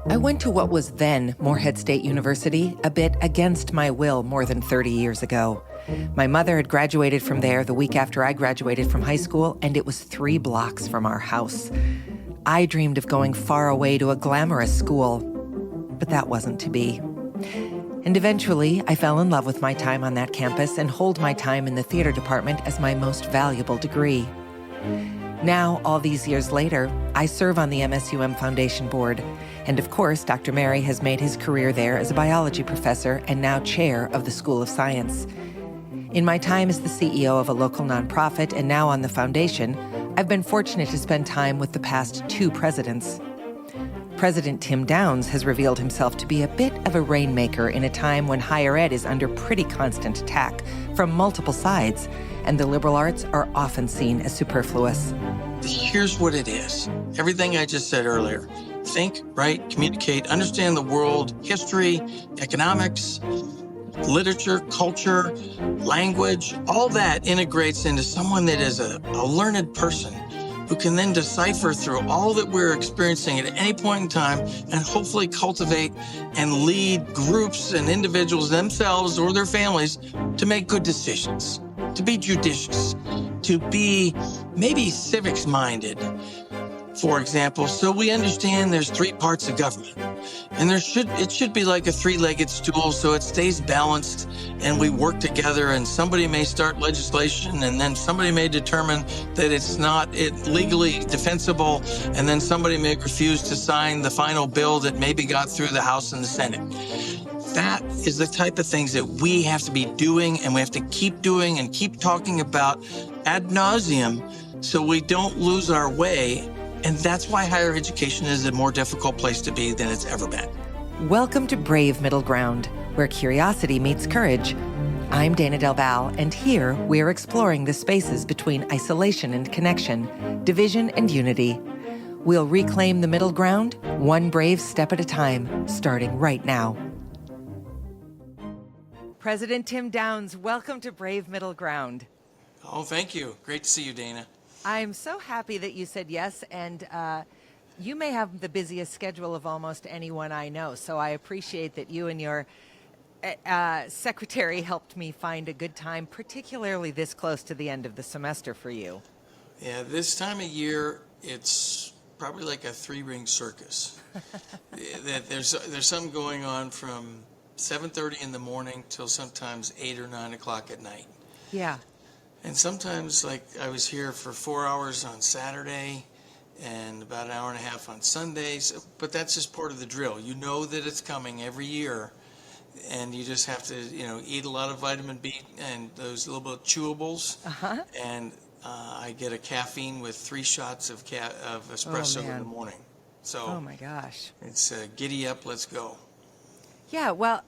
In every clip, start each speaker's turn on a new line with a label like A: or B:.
A: I went to what was then Moorhead State University a bit against my will more than 30 years ago. My mother had graduated from there the week after I graduated from high school, and it was 3 blocks from our house. I dreamed of going far away to a glamorous school, but that wasn't to be. And eventually, I fell in love with my time on that campus and hold my time in the theater department as my most valuable degree. Now, all these years later, I serve on the MSUM Foundation Board. And of course, Dr. Mary has made his career there as a biology professor and now chair of the School of Science. In my time as the CEO of a local nonprofit and now on the foundation, I've been fortunate to spend time with the past 2 presidents. President Tim Downs has revealed himself to be a bit of a rainmaker in a time when higher ed is under pretty constant attack from multiple sides, and the liberal arts are often seen as superfluous.
B: Here's what it is. Everything I just said earlier. Think, write, communicate, understand the world, history, economics, literature, culture, language, all that integrates into someone that is a learned person who can then decipher through all that we're experiencing at any point in time and hopefully cultivate and lead groups and individuals themselves or their families to make good decisions, to be judicious, to be maybe civics minded, for example. So we understand there's 3 parts of government, and it should be like a 3-legged stool so it stays balanced and we work together, and somebody may start legislation and then somebody may determine that it's not legally defensible, and then somebody may refuse to sign the final bill that maybe got through the House and the Senate. That is the type of things that we have to be doing, and we have to keep doing and keep talking about ad nauseum so we don't lose our way. And that's why higher education is a more difficult place to be than it's ever been.
A: Welcome to Brave Middle Ground, where curiosity meets courage. I'm Dana Del Val, and here we're exploring the spaces between isolation and connection, division and unity. We'll reclaim the middle ground, one brave step at a time, starting right now. President Tim Downs, welcome to Brave Middle Ground.
B: Oh, thank you. Great to see you, Dana.
A: I'm so happy that you said yes, and you may have the busiest schedule of almost anyone I know, so I appreciate that you and your secretary helped me find a good time, particularly this close to the end of the semester for you.
B: Yeah, this time of year, it's probably like a 3-ring circus. There's something going on from 7:30 in the morning till sometimes 8 or 9 o'clock at night.
A: Yeah.
B: And sometimes, like, I was here for 4 hours on Saturday and about an hour and a half on Sundays, but that's just part of the drill. You know that it's coming every year, and you just have to, eat a lot of vitamin B and those little bit chewables.
A: Uh-huh.
B: And I get a caffeine with 3 shots of espresso in the morning. So,
A: oh my gosh.
B: It's giddy up, let's go.
A: Yeah, well,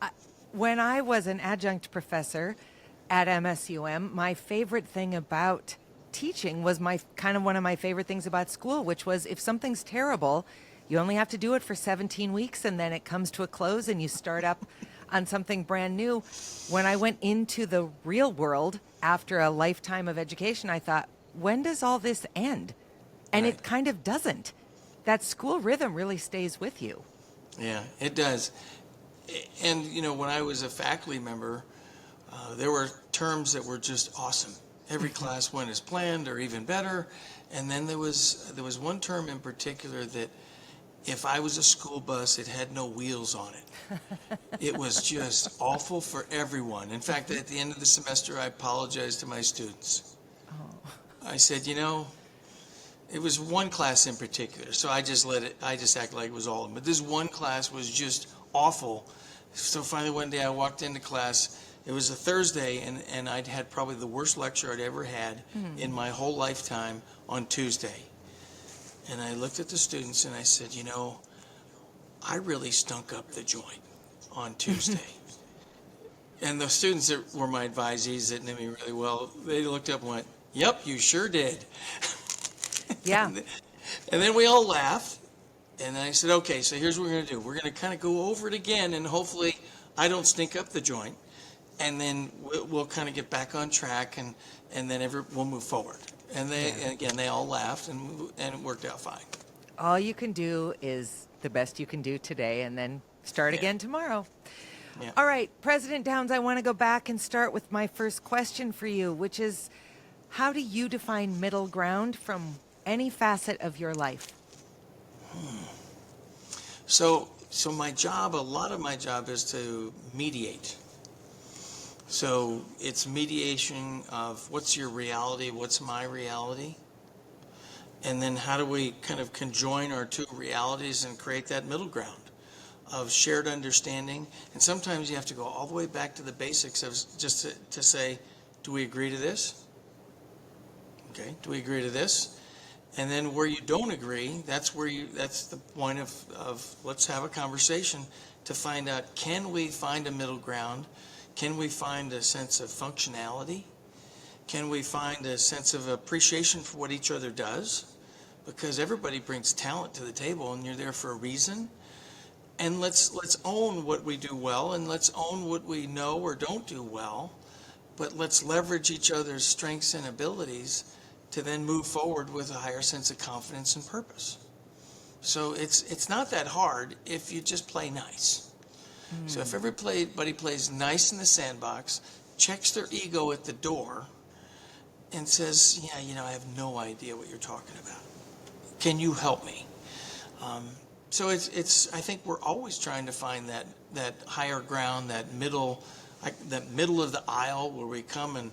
A: when I was an adjunct professor at MSUM, my favorite thing about teaching was one of my favorite things about school, which was if something's terrible, you only have to do it for 17 weeks and then it comes to a close and you start up on something brand new. When I went into the real world after a lifetime of education, I thought, when does all this end? And
B: Right.
A: It kind of doesn't. That school rhythm really stays with you.
B: Yeah, it does. And, when I was a faculty member, there were terms that were just awesome. Every class went as planned or even better. And then there was one term in particular that if I was a school bus, it had no wheels on it. It was just awful for everyone. In fact, at the end of the semester, I apologized to my students.
A: Oh.
B: I said, it was one class in particular, so I just acted like it was all of them. But this one class was just awful. So finally one day I walked into class. It was a Thursday, and I'd had probably the worst lecture I'd ever had in my whole lifetime on Tuesday. And I looked at the students and I said, I really stunk up the joint on Tuesday. And the students that were my advisees that knew me really well, they looked up and went, "Yep, you sure did."
A: Yeah.
B: And then we all laughed. And then I said, okay, so here's what we're going to do. We're going to kind of go over it again, and hopefully I don't stink up the joint. And then we'll kind of get back on track, and then we'll move forward. And again, they all laughed, and it worked out fine.
A: All you can do is the best you can do today and then start
B: Yeah.
A: again tomorrow.
B: Yeah.
A: All right, President Downs, I want to go back and start with my first question for you, which is, how do you define middle ground from any facet of your life?
B: So my job, a lot of my job is to mediate. So it's mediation of what's your reality, what's my reality, and then how do we kind of conjoin our two realities and create that middle ground of shared understanding. And sometimes you have to go all the way back to the basics of just to say, do we agree to this? Okay, do we agree to this? And then where you don't agree, that's the point of let's have a conversation to find out, can we find a middle ground? Can we find a sense of functionality? Can we find a sense of appreciation for what each other does? Because everybody brings talent to the table and you're there for a reason. And let's own what we do well, and let's own what we know or don't do well, but let's leverage each other's strengths and abilities to then move forward with a higher sense of confidence and purpose. So it's not that hard if you just play nice. So if everybody plays nice in the sandbox, checks their ego at the door, and says, yeah, I have no idea what you're talking about. Can you help me? So it's I think we're always trying to find that higher ground, that middle of the aisle where we come and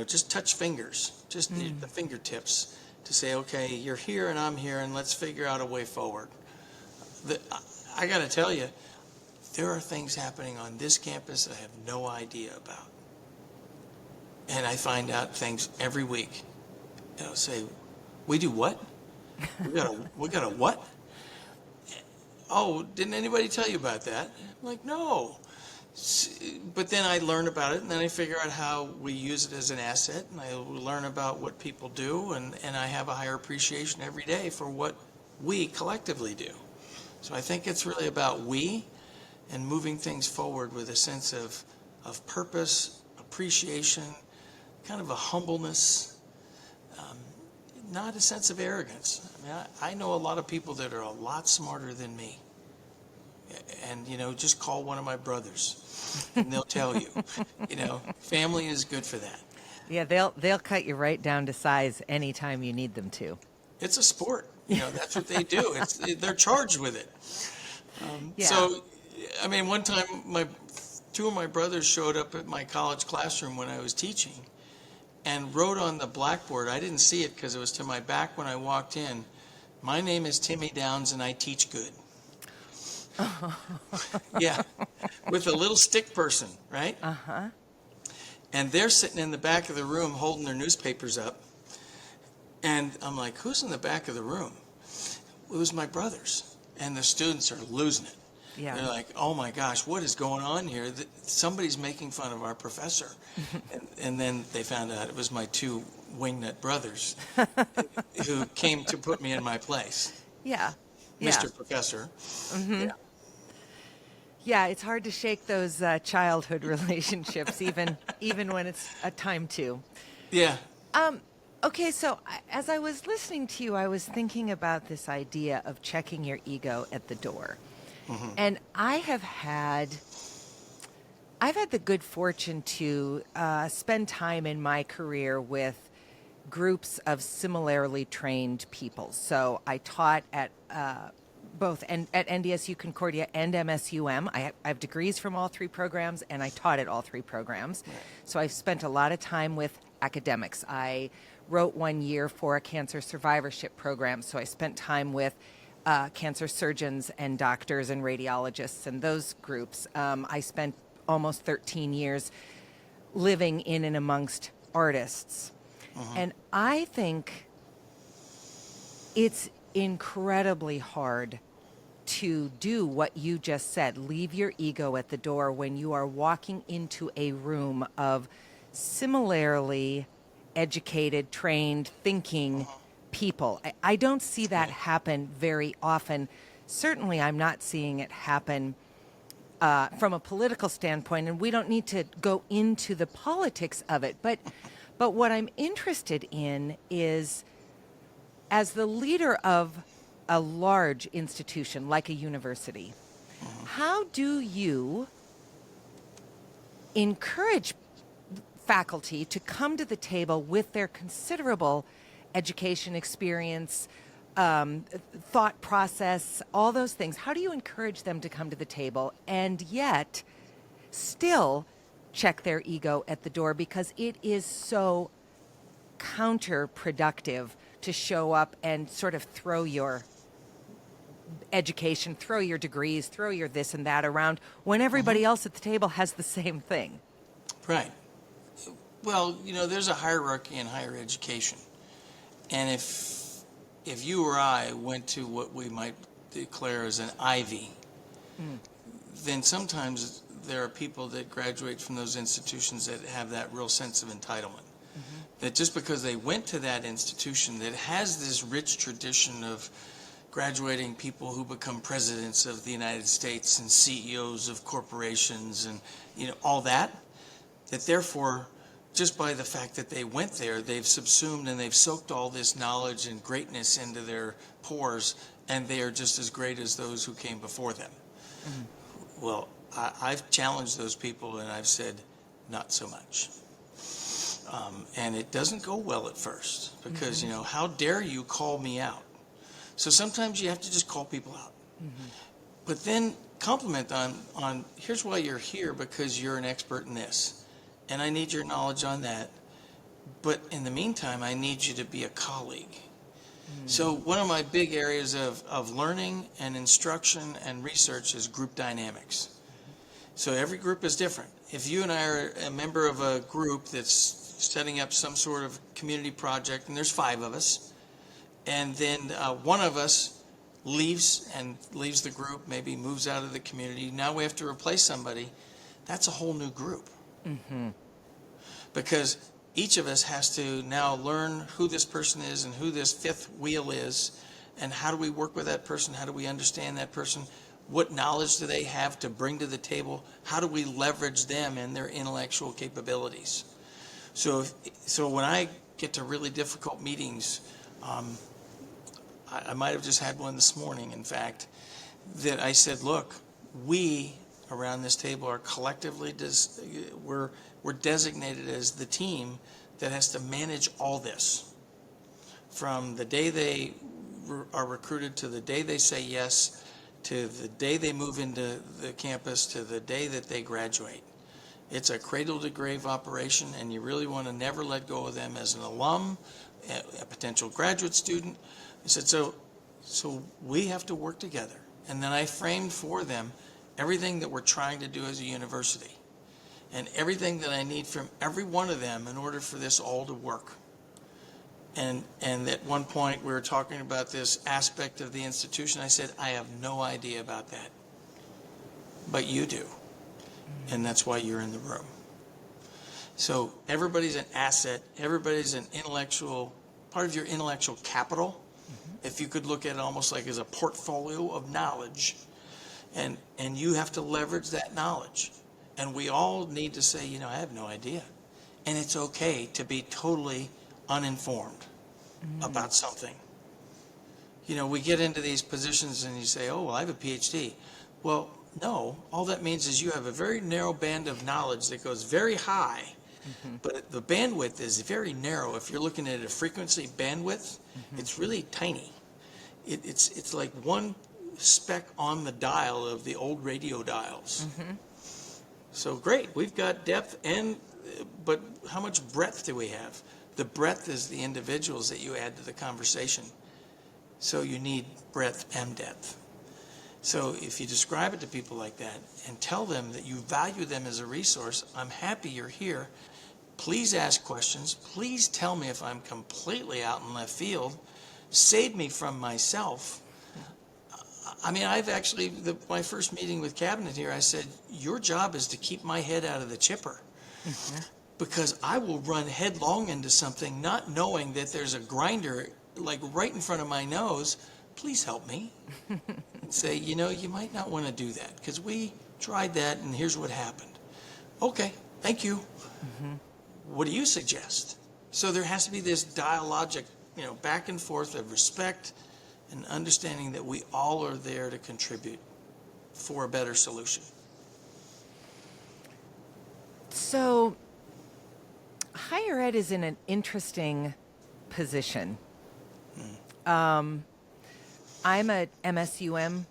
B: just touch fingers, just the fingertips to say, okay, you're here and I'm here, and let's figure out a way forward. I got to tell you, there are things happening on this campus I have no idea about, and I find out things every week. Say, we do what? We got a what? Oh, didn't anybody tell you about that? I'm like, no. But then I learn about it, and then I figure out how we use it as an asset, and I learn about what people do, and I have a higher appreciation every day for what we collectively do. So I think it's really about we and moving things forward with a sense of purpose, appreciation, kind of a humbleness, not a sense of arrogance. I mean, I know a lot of people that are a lot smarter than me. And, just call one of my brothers and they'll tell you, family is good for that.
A: Yeah, they'll cut you right down to size anytime you need them to.
B: It's a sport. That's what they do. They're charged with it.
A: Yeah.
B: So, I mean, one time two of my brothers showed up at my college classroom when I was teaching and wrote on the blackboard. I didn't see it because it was to my back when I walked in. My name is Timmy Downs and I teach good. Yeah, with a little stick person, right?
A: Uh-huh.
B: And they're sitting in the back of the room holding their newspapers up. And I'm like, who's in the back of the room? It was my brothers. And the students are losing it.
A: Yeah.
B: They're like, oh my gosh, what is going on here? Somebody's making fun of our professor. And then they found out it was my two wingnut brothers who came to put me in my place.
A: Yeah.
B: Mr. Professor.
A: Mm-hmm.
B: Yeah.
A: Yeah, it's hard to shake those childhood relationships, even when it's a time to.
B: Yeah.
A: Okay, so as I was listening to you, I was thinking about this idea of checking your ego at the door. Mm-hmm. And I've had the good fortune to spend time in my career with groups of similarly trained people. So I taught at both at NDSU Concordia and MSUM. I have degrees from all three programs, and I taught at all three programs. Right. So I've spent a lot of time with academics. I wrote 1 year for a cancer survivorship program, so I spent time with cancer surgeons and doctors and radiologists and those groups. I spent almost 13 years living in and amongst artists. Uh-huh. And I think it's incredibly hard to do what you just said, leave your ego at the door when you are walking into a room of similarly educated, trained, thinking people. I don't see that happen very often. Certainly, I'm not seeing it happen from a political standpoint, and we don't need to go into the politics of it. But what I'm interested in is, as the leader of a large institution like a university, how do you encourage faculty to come to the table with their considerable education experience, thought process, all those things? How do you encourage them to come to the table and yet still check their ego at the door? Because it is so counterproductive to show up and sort of throw your education, throw your degrees, throw your this and that around when everybody else at the table has the same thing.
B: Right. Well, there's a hierarchy in higher education. And if you or I went to what we might declare as an Ivy, then sometimes there are people that graduate from those institutions that have that real sense of entitlement. That just because they went to that institution that has this rich tradition of graduating people who become presidents of the United States and CEOs of corporations and all that therefore, just by the fact that they went there, they've subsumed and they've soaked all this knowledge and greatness into their pores, and they are just as great as those who came before them. Well, I've challenged those people and I've said, not so much. And it doesn't go well at first because, how dare you call me out? So sometimes you have to just call people out. But then compliment on here's why you're here, because you're an expert in this. And I need your knowledge on that. But in the meantime, I need you to be a colleague. So one of my big areas of learning and instruction and research is group dynamics. So every group is different. If you and I are a member of a group that's setting up some sort of community project, and there's 5 of us, and then one of us leaves the group, maybe moves out of the community, now we have to replace somebody, that's a whole new group. Because each of us has to now learn who this person is and who this 5th wheel is, and how do we work with that person, how do we understand that person, what knowledge do they have to bring to the table, how do we leverage them and their intellectual capabilities. So when I get to really difficult meetings, I might have just had one this morning, in fact, that I said, look, we around this table are collectively, we're designated as the team that has to manage all this. From the day they are recruited to the day they say yes, to the day they move into the campus, to the day that they graduate. It's a cradle to grave operation, and you really want to never let go of them as an alum, a potential graduate student. I said, so we have to work together. And then I framed for them everything that we're trying to do as a university and everything that I need from every one of them in order for this all to work. And at one point we were talking about this aspect of the institution. I said, I have no idea about that, but you do. And that's why you're in the room. So everybody's an asset. Everybody's an intellectual, part of your intellectual capital. If you could look at it almost like as a portfolio of knowledge. And you have to leverage that knowledge. And we all need to say, I have no idea. And it's okay to be totally uninformed about something. We get into these positions and you say, oh, well, I have a PhD. Well, no, all that means is you have a very narrow band of knowledge that goes very high, but the bandwidth is very narrow. If you're looking at a frequency bandwidth, it's really tiny. It's like one speck on the dial of the old radio dials. So great, we've got depth, but how much breadth do we have? The breadth is the individuals that you add to the conversation. So you need breadth and depth. So if you describe it to people like that and tell them that you value them as a resource, I'm happy you're here. Please ask questions. Please tell me if I'm completely out in left field. Save me from myself. I mean, I've actually, my first meeting with cabinet here, I said, your job is to keep my head out of the chipper. Because I will run headlong into something not knowing that there's a grinder like right in front of my nose. Please help me. Say, you might not want to do that because we tried that and here's what happened. Okay, thank you. What do you suggest? So there has to be this dialogic, back and forth of respect and understanding that we all are there to contribute for a better solution.
A: So, higher ed is in an interesting position. I'm a MSUM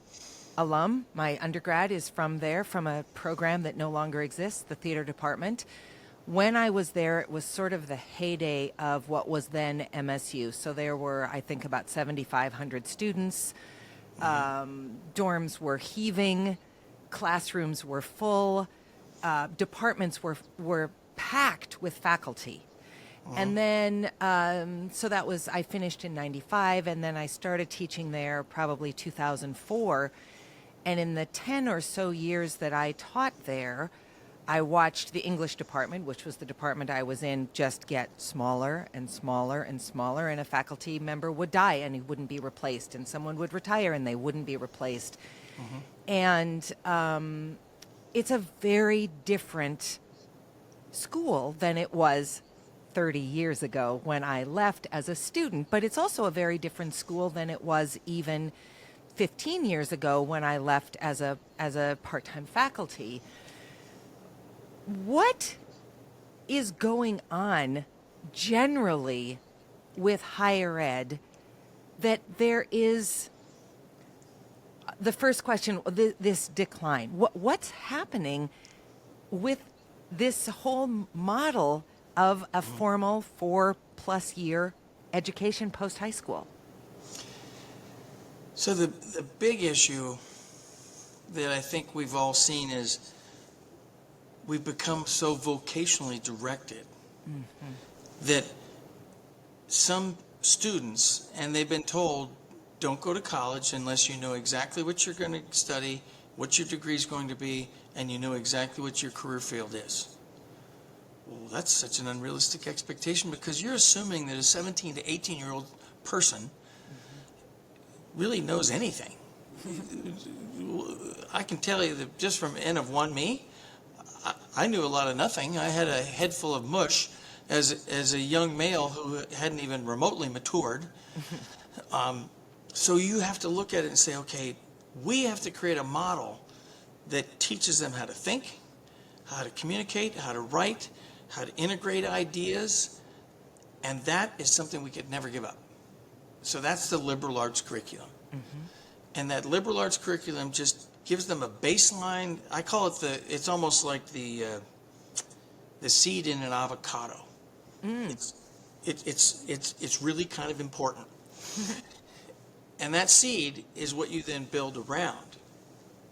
A: alum. My undergrad is from there, from a program that no longer exists, the theater department. When I was there, it was sort of the heyday of what was then MSU. So there were, I think, about 7,500 students. Dorms were heaving, classrooms were full, departments were packed with faculty. And then, so that was, I finished in 95, and then I started teaching there probably 2004. And in the 10 or so years that I taught there, I watched the English department, which was the department I was in, just get smaller and smaller and smaller, and a faculty member would die and he wouldn't be replaced, and someone would retire and they wouldn't be replaced. And it's a very different school than it was 30 years ago when I left as a student, but it's also a very different school than it was even 15 years ago when I left as a part-time faculty. What is going on generally with higher ed that there is, the first question, this decline? What's happening with this whole model of a formal 4+ year education post-high school?
B: So the big issue that I think we've all seen is we've become so vocationally directed that some students, and they've been told, don't go to college unless you know exactly what you're going to study, what your degree is going to be, and you know exactly what your career field is. Well, that's such an unrealistic expectation, because you're assuming that a 17 to 18-year-old person really knows anything. I can tell you that just from N of 1 me, I knew a lot of nothing. I had a head full of mush as a young male who hadn't even remotely matured. So you have to look at it and say, okay, we have to create a model that teaches them how to think, how to communicate, how to write, how to integrate ideas, and that is something we could never give up. So that's the liberal arts curriculum. And that liberal arts curriculum just gives them a baseline. I call it it's almost like the seed in an avocado. It's really kind of important. And that seed is what you then build around.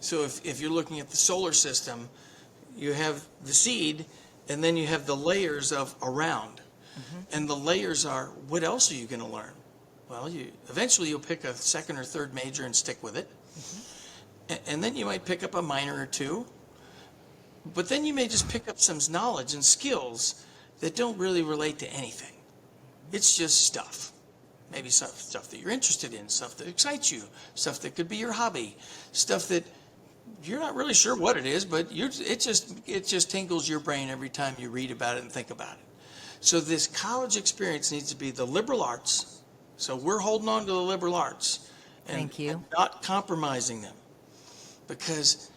B: So if you're looking at the solar system, you have the seed, and then you have the layers of around. And the layers are, what else are you going to learn? Well, eventually you'll pick a second or third major and stick with it. And then you might pick up a minor or two. But then you may just pick up some knowledge and skills that don't really relate to anything. It's just stuff. Maybe stuff that you're interested in, stuff that excites you, stuff that could be your hobby, stuff that you're not really sure what it is, but it just tingles your brain every time you read about it and think about it. So this college experience needs to be the liberal arts. So we're holding on to the liberal arts and not compromising them. Because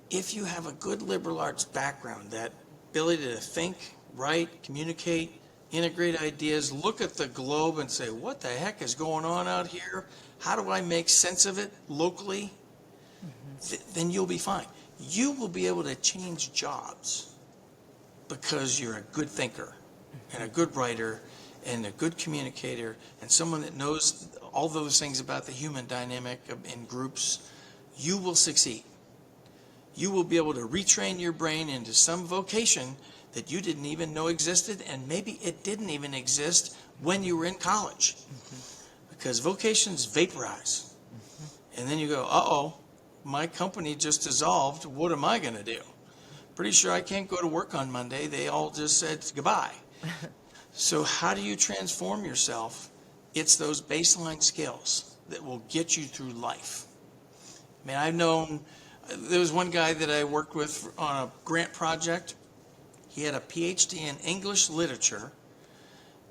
B: if you have a good liberal arts background, that ability to think, write, communicate, integrate ideas, look at the globe and say, what the heck is going on out here? How do I make sense of it locally? Then you'll be fine. You will be able to change jobs because you're a good thinker and a good writer and a good communicator and someone that knows all those things about the human dynamic in groups. You will succeed. You will be able to retrain your brain into some vocation that you didn't even know existed, and maybe it didn't even exist when you were in college. Because vocations vaporize. And then you go, uh-oh, my company just dissolved. What am I going to do? Pretty sure I can't go to work on Monday. They all just said goodbye. So how do you transform yourself? It's those baseline skills that will get you through life. I mean, I've known, there was one guy that I worked with on a grant project. He had a PhD in English literature,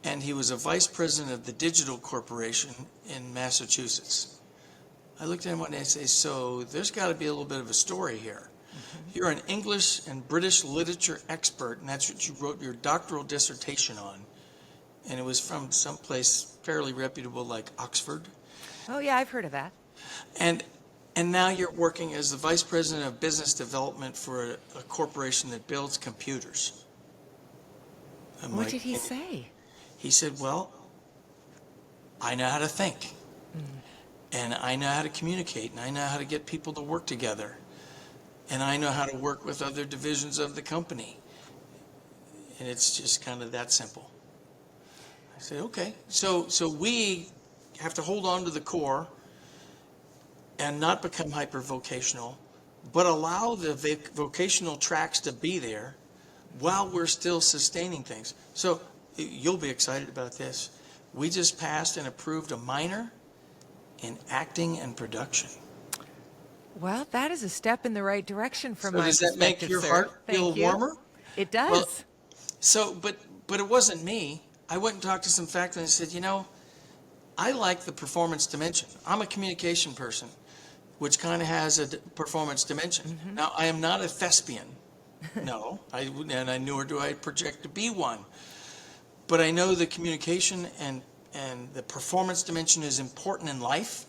B: and he was a vice president of the Digital Corporation in Massachusetts. I looked at him one day and say, so there's got to be a little bit of a story here. You're an English and British literature expert, and that's what you wrote your doctoral dissertation on. And it was from someplace fairly reputable like Oxford.
A: Oh, yeah, I've heard of that.
B: And now you're working as the vice president of business development for a corporation that builds computers.
A: What did he say?
B: He said, well, I know how to think. And I know how to communicate, and I know how to get people to work together. And I know how to work with other divisions of the company. And it's just kind of that simple. I said, okay. So we have to hold on to the core and not become hyper-vocational, but allow the vocational tracks to be there while we're still sustaining things. So you'll be excited about this. We just passed and approved a minor in acting and production.
A: Well, that is a step in the right direction from my
B: perspective. So does that make your heart feel warmer?
A: It does.
B: Well, so, but it wasn't me. I went and talked to some faculty and said, I like the performance dimension. I'm a communication person, which kind of has a performance dimension. Now, I am not a thespian. No, nor do I project to be one. But I know the communication and the performance dimension is important in life.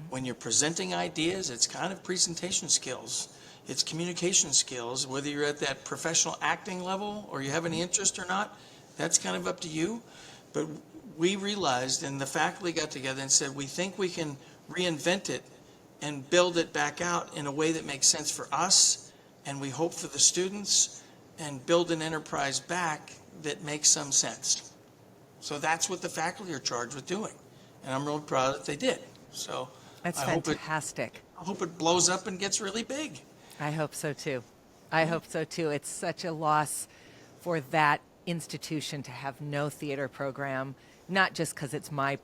B: When you're presenting ideas, it's kind of presentation skills. It's communication skills, whether you're at that professional acting level or you have any interest or not, that's kind of up to you. But we realized, and the faculty got together and said, we think we can reinvent it and build it back out in a way that makes sense for us, and we hope for the students, and build an enterprise back that makes some sense. So that's what the faculty are charged with doing, and I'm really proud that they did. So
A: that's
B: I
A: fantastic.
B: hope it blows up and gets really big.
A: I hope so too. I hope so too. It's such a loss for that institution to have no theater program, not just because it's my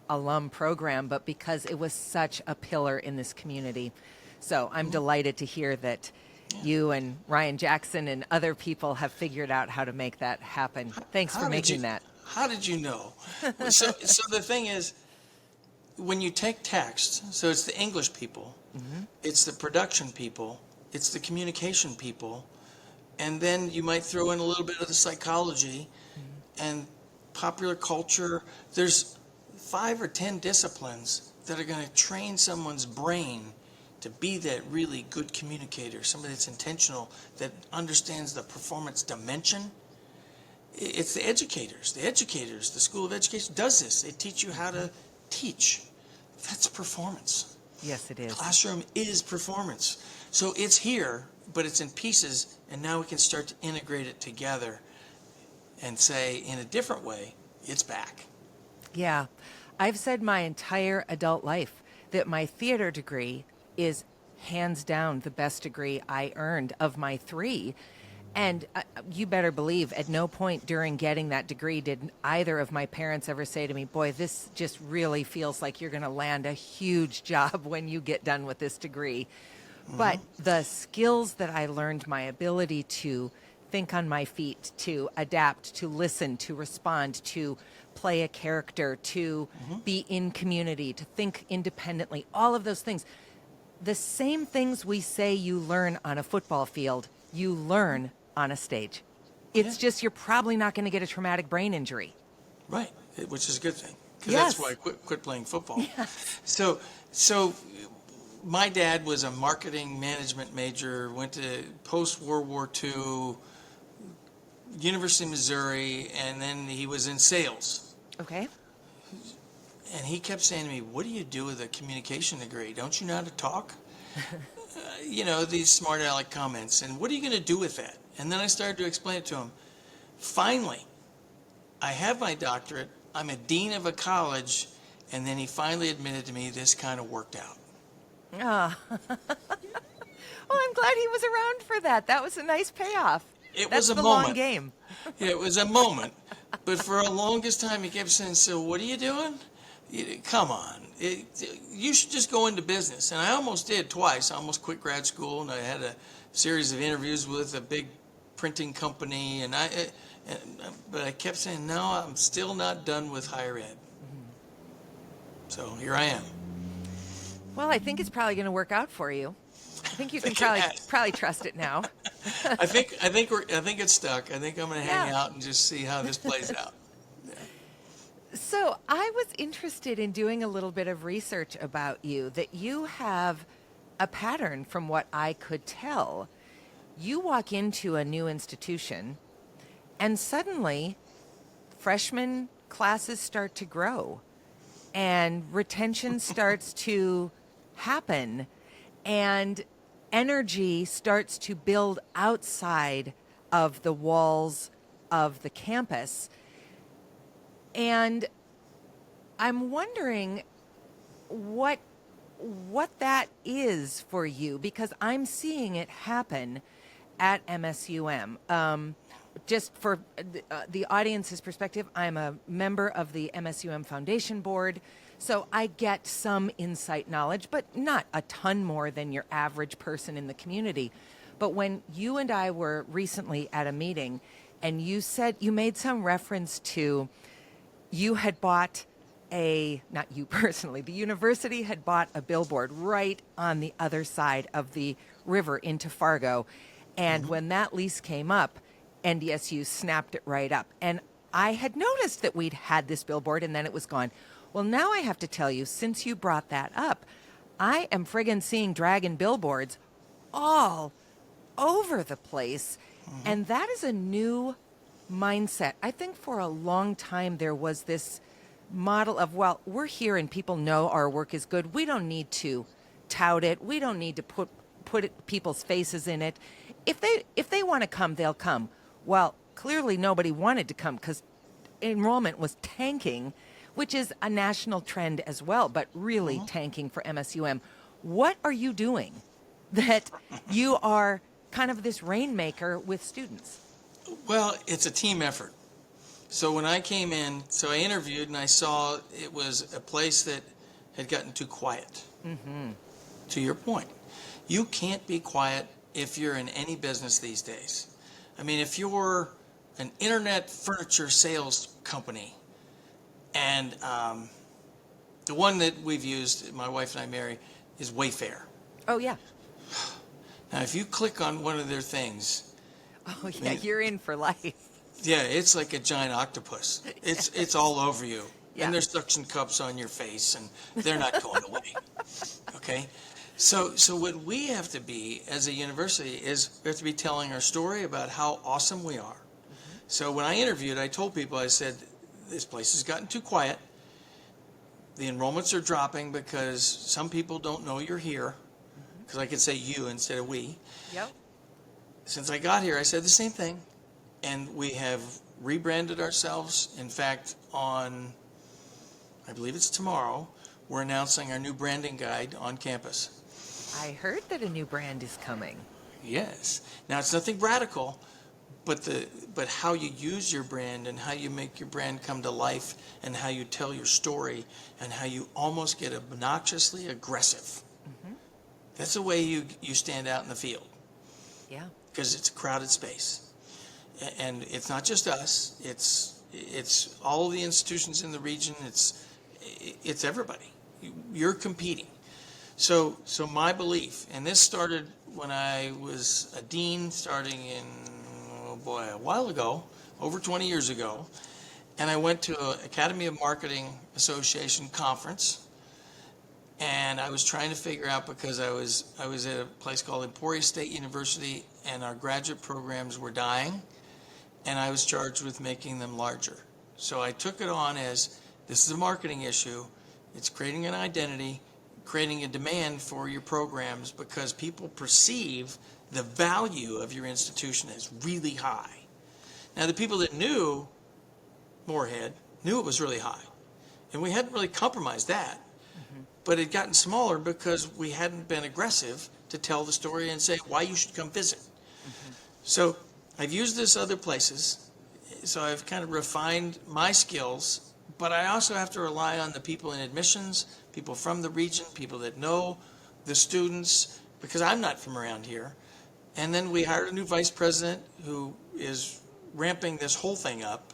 A: alum program, but because it was such a pillar in this community. So I'm delighted to hear that you and Ryan Jackson and other people have figured out how to make that happen. Thanks for making that.
B: How did you know? So the thing is, when you take text, so it's the English people, it's the production people, it's the communication people, and then you might throw in a little bit of the psychology and popular culture. There's 5 or 10 disciplines that are going to train someone's brain to be that really good communicator, somebody that's intentional, that understands the performance dimension. It's the educators. The School of Education does this. They teach you how to teach. That's performance.
A: Yes, it is.
B: Classroom is performance. So it's here, but it's in pieces, and now we can start to integrate it together and say, in a different way, it's back.
A: Yeah. I've said my entire adult life that my theater degree is hands down the best degree I earned of my 3. And you better believe at no point during getting that degree did either of my parents ever say to me, boy, this just really feels like you're going to land a huge job when you get done with this degree. But the skills that I learned, my ability to think on my feet, to adapt, to listen, to respond, to play a character, to be in community, to think independently, all of those things. The same things we say you learn on a football field, you learn on a stage. It's just you're probably not going to get a traumatic brain injury.
B: Right, which is a good thing. Because
A: Yes.
B: that's why I quit playing football.
A: Yes.
B: So my dad was a marketing management major, went to post-World War II, University of Missouri, and then he was in sales.
A: Okay.
B: And he kept saying to me, what do you do with a communication degree? Don't you know how to talk? These smart aleck comments. And what are you going to do with that? And then I started to explain it to him. Finally, I have my doctorate. I'm a dean of a college. And then he finally admitted to me this kind of worked out.
A: Ah. Well, I'm glad he was around for that. That was a nice payoff.
B: It
A: That's
B: was a
A: the
B: moment.
A: long game.
B: Yeah, it was a moment. But for a longest time, he kept saying, so what are you doing? Come on. You should just go into business. And I almost did twice. I almost quit grad school, and I had a series of interviews with a big printing company, but I kept saying, no, I'm still not done with higher ed. So here I am.
A: Well, I think it's probably going to work out for you. I think you can probably trust it now.
B: I think it's stuck. I think I'm going to hang
A: Yeah.
B: out and just see how this plays out. Yeah.
A: So I was interested in doing a little bit of research about you, that you have a pattern from what I could tell. You walk into a new institution and suddenly freshman classes start to grow and retention starts to happen and energy starts to build outside of the walls of the campus. And I'm wondering what that is for you, because I'm seeing it happen at MSUM. Just for the audience's perspective, I'm a member of the MSUM Foundation Board, so I get some insight knowledge, but not a ton more than your average person in the community. But when you and I were recently at a meeting, and you made some reference to, you had bought not you personally, the university had bought a billboard right on the other side of the river into Fargo. And when that lease came up, NDSU snapped it right up. And I had noticed that we'd had this billboard and then it was gone. Well, now I have to tell you, since you brought that up, I am friggin' seeing dragon billboards all over the place. And that is a new mindset. I think for a long time there was this model of, well, we're here and people know our work is good. We don't need to tout it. We don't need to put people's faces in it. If they want to come, they'll come. Well, clearly nobody wanted to come because enrollment was tanking, which is a national trend as well, but really tanking for MSUM. What are you doing that you are kind of this rainmaker with students?
B: Well, it's a team effort. So when I came in, I interviewed and I saw it was a place that had gotten too quiet. To your point, you can't be quiet if you're in any business these days. I mean, if you're an internet furniture sales company, and the one that we've used, my wife and I, Mary, is Wayfair.
A: Oh, yeah.
B: Now, if you click on one of their things,
A: oh yeah, you're in for life.
B: Yeah, it's like a giant octopus. It's all over you.
A: Yeah.
B: And there's suction cups on your face, and they're not going away. Okay? So what we have to be as a university is we have to be telling our story about how awesome we are. So when I interviewed, I told people, I said, this place has gotten too quiet. The enrollments are dropping because some people don't know you're here, because I could say you instead of we.
A: Yep.
B: Since I got here, I said the same thing. And we have rebranded ourselves. In fact, on, I believe it's tomorrow, we're announcing our new branding guide on campus.
A: I heard that a new brand is coming.
B: Yes. Now, it's nothing radical, but how you use your brand and how you make your brand come to life and how you tell your story and how you almost get obnoxiously aggressive. That's the way you stand out in the field.
A: Yeah.
B: Because it's a crowded space. And it's not just us, it's all the institutions in the region, it's everybody. You're competing. So my belief, and this started when I was a dean starting in, a while ago, over 20 years ago, and I went to an Academy of Marketing Association conference, and I was trying to figure out, because I was at a place called Emporia State University, and our graduate programs were dying, and I was charged with making them larger. So I took it on as, this is a marketing issue. It's creating an identity, creating a demand for your programs, because people perceive the value of your institution as really high. Now, the people that knew Moorhead knew it was really high. And we hadn't really compromised that. But it had gotten smaller because we hadn't been aggressive to tell the story and say why you should come visit. So I've used this other places, so I've kind of refined my skills, but I also have to rely on the people in admissions, people from the region, people that know the students, because I'm not from around here. And then we hired a new vice president who is ramping this whole thing up,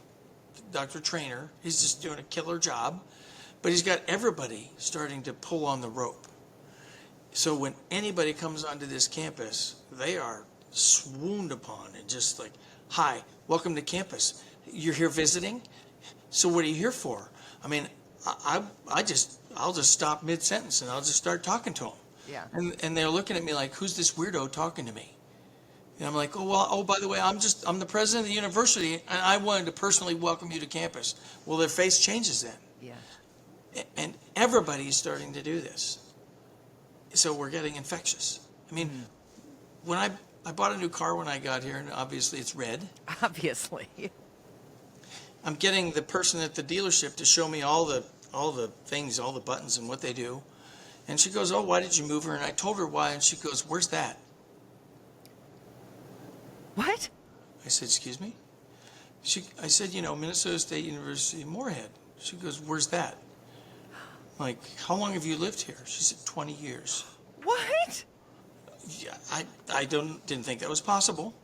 B: Dr. Trainer. He's just doing a killer job, but he's got everybody starting to pull on the rope. So when anybody comes onto this campus, they are swooned upon and just like, hi, welcome to campus. You're here visiting? So what are you here for? I mean, I'll just stop mid-sentence and I'll just start talking to them.
A: Yeah.
B: And they're looking at me like, who's this weirdo talking to me? And I'm like, oh, by the way, I'm the president of the university, and I wanted to personally welcome you to campus. Well, their face changes then.
A: Yeah.
B: And everybody's starting to do this. So we're getting infectious. I mean, when I bought a new car when I got here, and obviously it's red.
A: Obviously.
B: I'm getting the person at the dealership to show me all the things, all the buttons and what they do. And she goes, oh, why did you move her? And I told her why, and she goes, where's that?
A: What?
B: I said, excuse me? I said, Minnesota State University, Moorhead. She goes, where's that? I'm like, how long have you lived here? She said, 20 years.
A: What?
B: Yeah, I didn't think that was possible.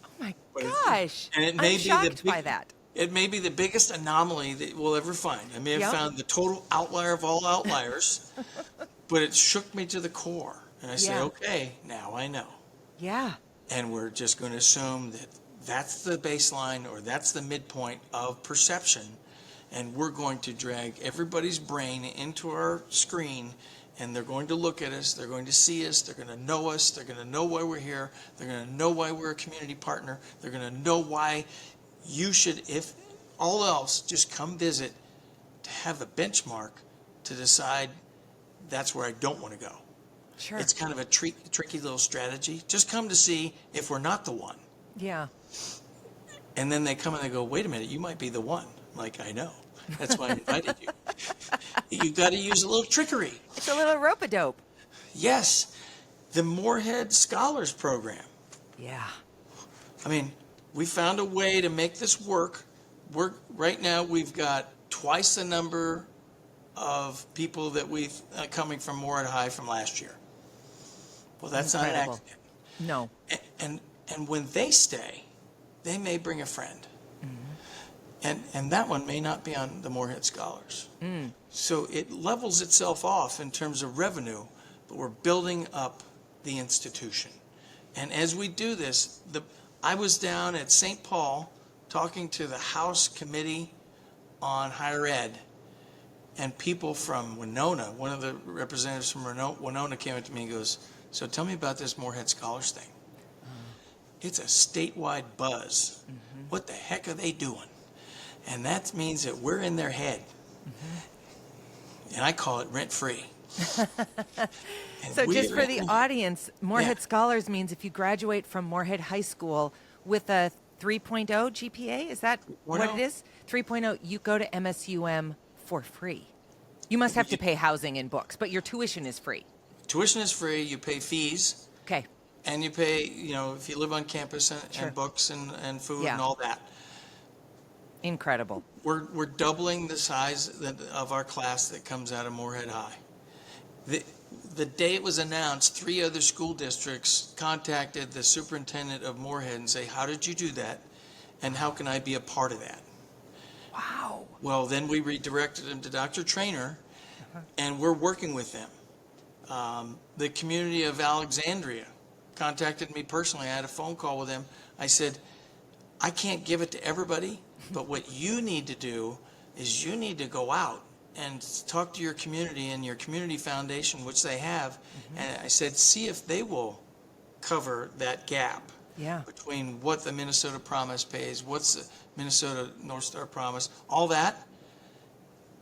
A: Oh my gosh.
B: And it
A: I'm
B: may be
A: shocked by that.
B: It may be the biggest anomaly that we'll ever find. I may have found the total outlier of all outliers, but it shook me to the core. And I said, okay, now I know.
A: Yeah.
B: And we're just going to assume that that's the baseline or that's the midpoint of perception. And we're going to drag everybody's brain into our screen, and they're going to look at us. They're going to see us. They're going to know us. They're going to know why we're here. They're going to know why we're a community partner. They're going to know why you should, if all else, just come visit to have a benchmark to decide that's where I don't want to go.
A: Sure.
B: It's kind of a tricky little strategy. Just come to see if we're not the one.
A: Yeah.
B: And then they come and they go, wait a minute, you might be the one. I'm like, I know. That's why I invited you. You've got to use a little trickery.
A: It's a little rope-a-dope.
B: Yes. The Moorhead Scholars Program.
A: Yeah.
B: I mean, we found a way to make this work. Right now, we've got twice the number of people that we've coming from Moorhead High from last year. Well, that's
A: Incredible.
B: not an accident.
A: No.
B: And when they stay, they may bring a friend. And that one may not be on the Moorhead Scholars. So it levels itself off in terms of revenue, but we're building up the institution. And as we do this, I was down at St. Paul talking to the House Committee on Higher Ed, and people from Winona, one of the representatives from Winona came up to me and goes, so tell me about this Moorhead Scholars thing. It's a statewide buzz. What the heck are they doing? And that means that we're in their head. And I call it rent-free.
A: So just for the audience, Moorhead Scholars means if you graduate from Moorhead High School with a 3.0 GPA, is that what it is? 3.0, you go to MSUM for free. You must have to pay housing and books, but your tuition is free.
B: Tuition is free. You pay fees.
A: Okay.
B: And you pay, if you live on campus and books and food and all that.
A: Incredible.
B: We're doubling the size of our class that comes out of Moorhead High. The day it was announced, 3 other school districts contacted the superintendent of Moorhead and say, how did you do that? And how can I be a part of that?
A: Wow.
B: Well, then we redirected them to Dr. Trainer, and we're working with them. The community of Alexandria contacted me personally. I had a phone call with them. I said, I can't give it to everybody, but what you need to do is you need to go out and talk to your community and your community foundation, which they have. And I said, see if they will cover that gap between what the Minnesota Promise pays, what's the Minnesota North Star Promise, all that,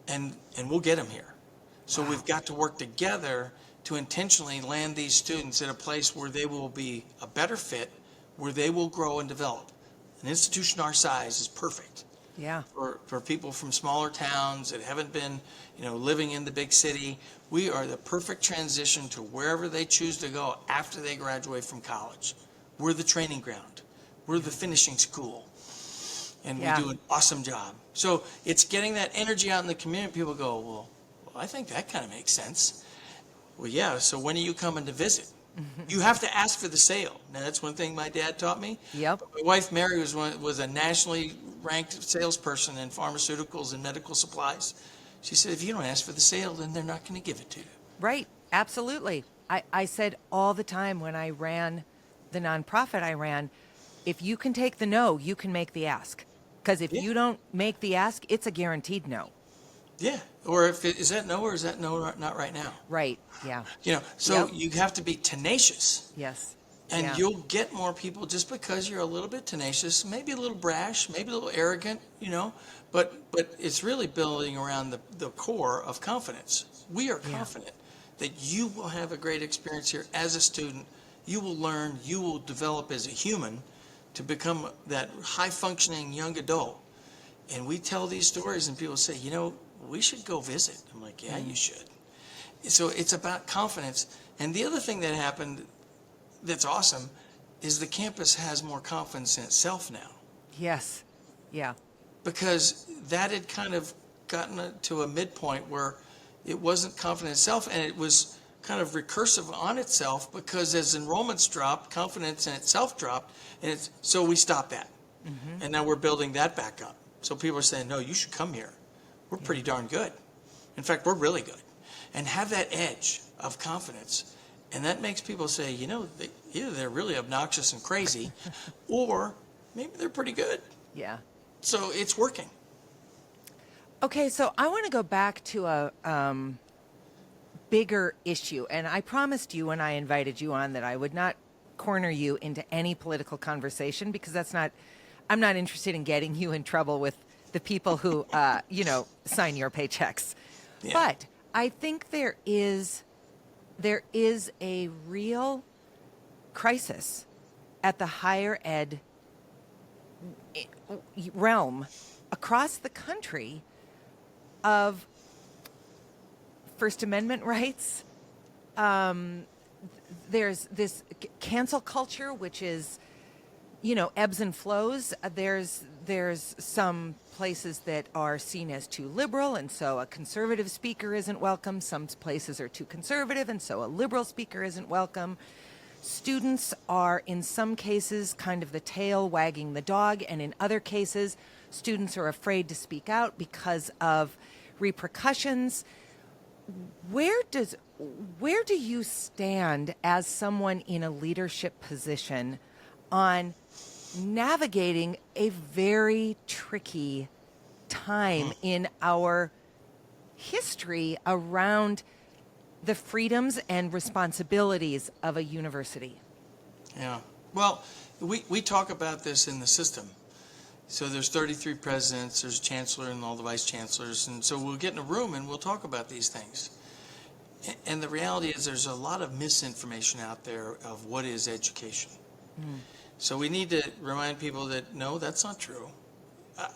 B: and we'll get them here. So we've got to work together to intentionally land these students at a place where they will be a better fit, where they will grow and develop. An institution our size is perfect.
A: Yeah.
B: For people from smaller towns that haven't been, living in the big city. We are the perfect transition to wherever they choose to go after they graduate from college. We're the training ground. We're the finishing school. And we do an awesome job. So it's getting that energy out in the community. People go, well, I think that kind of makes sense. Well, yeah, so when are you coming to visit? You have to ask for the sale. Now, that's one thing my dad taught me.
A: Yep.
B: My wife, Mary, was a nationally ranked salesperson in pharmaceuticals and medical supplies. She said, if you don't ask for the sale, then they're not going to give it to you.
A: Right. Absolutely. I said all the time when I ran the nonprofit I ran, if you can take the no, you can make the ask. Because if
B: Yeah.
A: you don't make the ask, it's a guaranteed no.
B: Yeah. Or is that no, or is that no, not right now?
A: Right. Yeah.
B: So
A: Yep.
B: you have to be tenacious.
A: Yes.
B: And
A: Yeah.
B: you'll get more people just because you're a little bit tenacious, maybe a little brash, maybe a little arrogant, but it's really building around the core of confidence. We are confident that you will have a great experience here as a student. You will learn, you will develop as a human to become that high functioning young adult. And we tell these stories and people say, we should go visit. I'm like, yeah, you should. So it's about confidence. And the other thing that happened that's awesome is the campus has more confidence in itself now,
A: Yes. Yeah.
B: because that had kind of gotten to a midpoint where it wasn't confident in itself, and it was kind of recursive on itself, because as enrollments dropped, confidence in itself dropped, and so we stopped that. And now we're building that back up. So people are saying, no, you should come here. We're pretty darn good. In fact, we're really good. And have that edge of confidence. And that makes people say, either they're really obnoxious and crazy, or maybe they're pretty good.
A: Yeah.
B: So it's working.
A: Okay, so I want to go back to a bigger issue. And I promised you when I invited you on that I would not corner you into any political conversation, because I'm not interested in getting you in trouble with the people who, sign your paychecks.
B: Yeah.
A: But I think there is a real crisis at the higher ed realm across the country of First Amendment rights. There's this cancel culture, which is, ebbs and flows. There's some places that are seen as too liberal, and so a conservative speaker isn't welcome. Some places are too conservative, and so a liberal speaker isn't welcome. Students are, in some cases, kind of the tail wagging the dog, and in other cases, students are afraid to speak out because of repercussions. Where do you stand as someone in a leadership position on navigating a very tricky time in our history around the freedoms and responsibilities of a university?
B: Yeah. Well, we talk about this in the system. So there's 33 presidents, there's chancellor and all the vice chancellors, and so we'll get in a room and we'll talk about these things. And the reality is there's a lot of misinformation out there of what is education. So we need to remind people that, no, that's not true.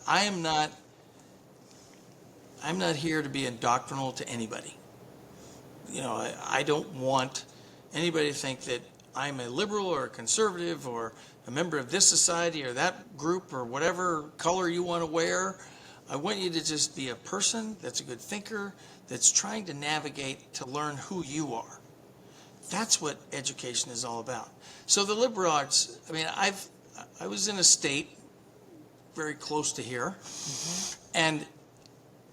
B: I'm not here to be indoctrinal to anybody. I don't want anybody to think that I'm a liberal or a conservative or a member of this society or that group or whatever color you want to wear. I want you to just be a person that's a good thinker, that's trying to navigate to learn who you are. That's what education is all about. So the liberal arts, I was in a state very close to here, and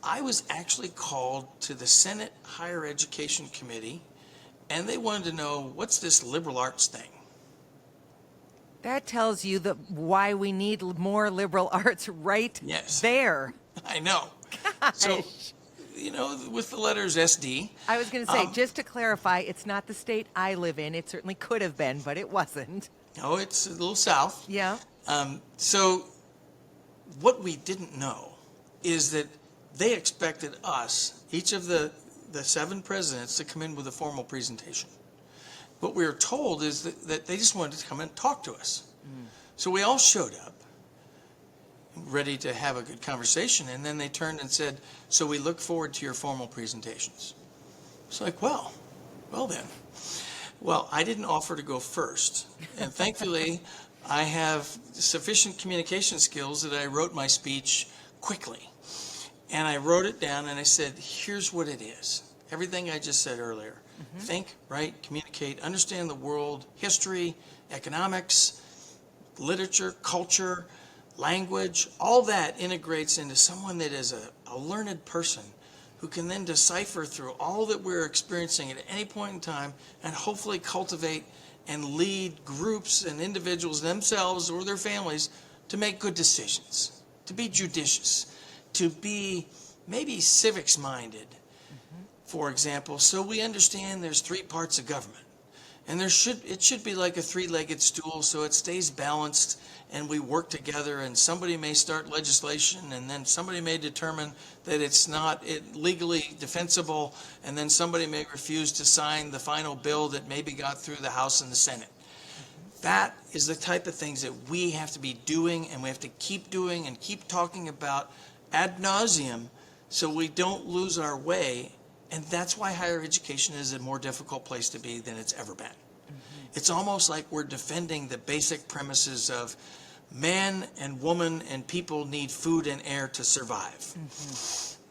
B: I was actually called to the Senate Higher Education Committee, and they wanted to know, what's this liberal arts thing?
A: That tells you why we need more liberal arts right there.
B: I know. So, with the letters SD.
A: I was going to say, just to clarify, it's not the state I live in. It certainly could have been, but it wasn't.
B: No, it's a little south.
A: Yeah.
B: So what we didn't know is that they expected us, each of the 7 presidents, to come in with a formal presentation. What we were told is that they just wanted to come and talk to us. So we all showed up, ready to have a good conversation, and then they turned and said, so we look forward to your formal presentations. It's like, well then. Well, I didn't offer to go first, and thankfully I have sufficient communication skills that I wrote my speech quickly. And I wrote it down and I said, here's what it is. Everything I just said earlier. Think, write, communicate, understand the world, history, economics, literature, culture, language, all that integrates into someone that is a learned person who can then decipher through all that we're experiencing at any point in time and hopefully cultivate and lead groups and individuals themselves or their families to make good decisions, to be judicious, to be maybe civics minded, for example, so we understand there's three parts of government. And it should be like a three-legged stool so it stays balanced and we work together, and somebody may start legislation and then somebody may determine that it's not legally defensible, and then somebody may refuse to sign the final bill that maybe got through the House and the Senate. That is the type of things that we have to be doing, and we have to keep doing and keep talking about ad nauseum so we don't lose our way. And that's why higher education is a more difficult place to be than it's ever been. It's almost like we're defending the basic premises of man and woman and people need food and air to survive.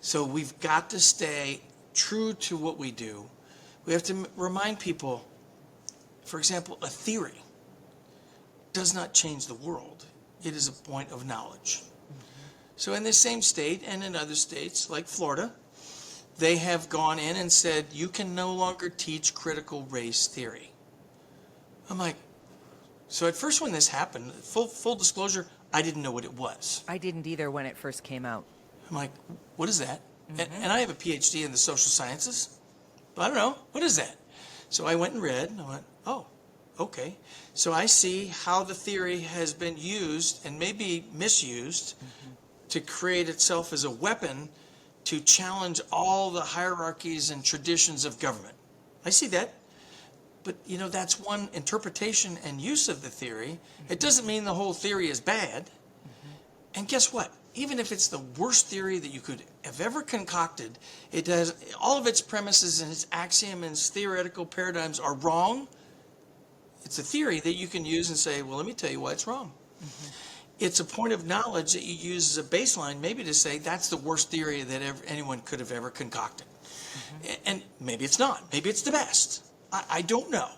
B: So we've got to stay true to what we do. We have to remind people, for example, a theory does not change the world. It is a point of knowledge. So in this same state and in other states like Florida, they have gone in and said, you can no longer teach critical race theory. I'm like, so at first when this happened, full disclosure, I didn't know what it was.
A: I didn't either when it first came out.
B: I'm like, what is that? And I have a PhD in the social sciences, but I don't know, what is that? So I went and read, and I went, oh, okay. So I see how the theory has been used and maybe misused to create itself as a weapon to challenge all the hierarchies and traditions of government. I see that. But, you know, that's one interpretation and use of the theory. It doesn't mean the whole theory is bad. And guess what? Even if it's the worst theory that you could have ever concocted, it does, all of its premises and its axiom and its theoretical paradigms are wrong. It's a theory that you can use and say, well, let me tell you why it's wrong. It's a point of knowledge that you use as a baseline, maybe to say that's the worst theory that anyone could have ever concocted. And maybe it's not. Maybe it's the best. I don't know.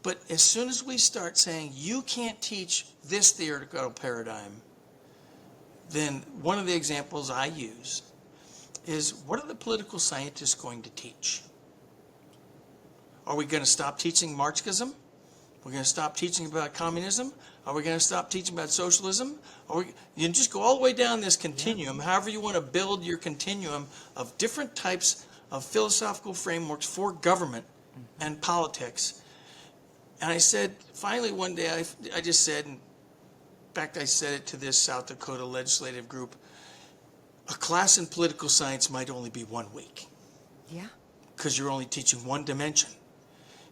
B: But as soon as we start saying you can't teach this theoretical paradigm, then one of the examples I use is, what are the political scientists going to teach? Are we going to stop teaching Marxism? We're going to stop teaching about communism? Are we going to stop teaching about socialism? You can just go all the way down this continuum, however you want to build your continuum of different types of philosophical frameworks for government and politics. And I said, finally one day, I just said, in fact, I said it to this South Dakota legislative group, a class in political science might only be 1 week.
A: Yeah.
B: Because you're only teaching one dimension.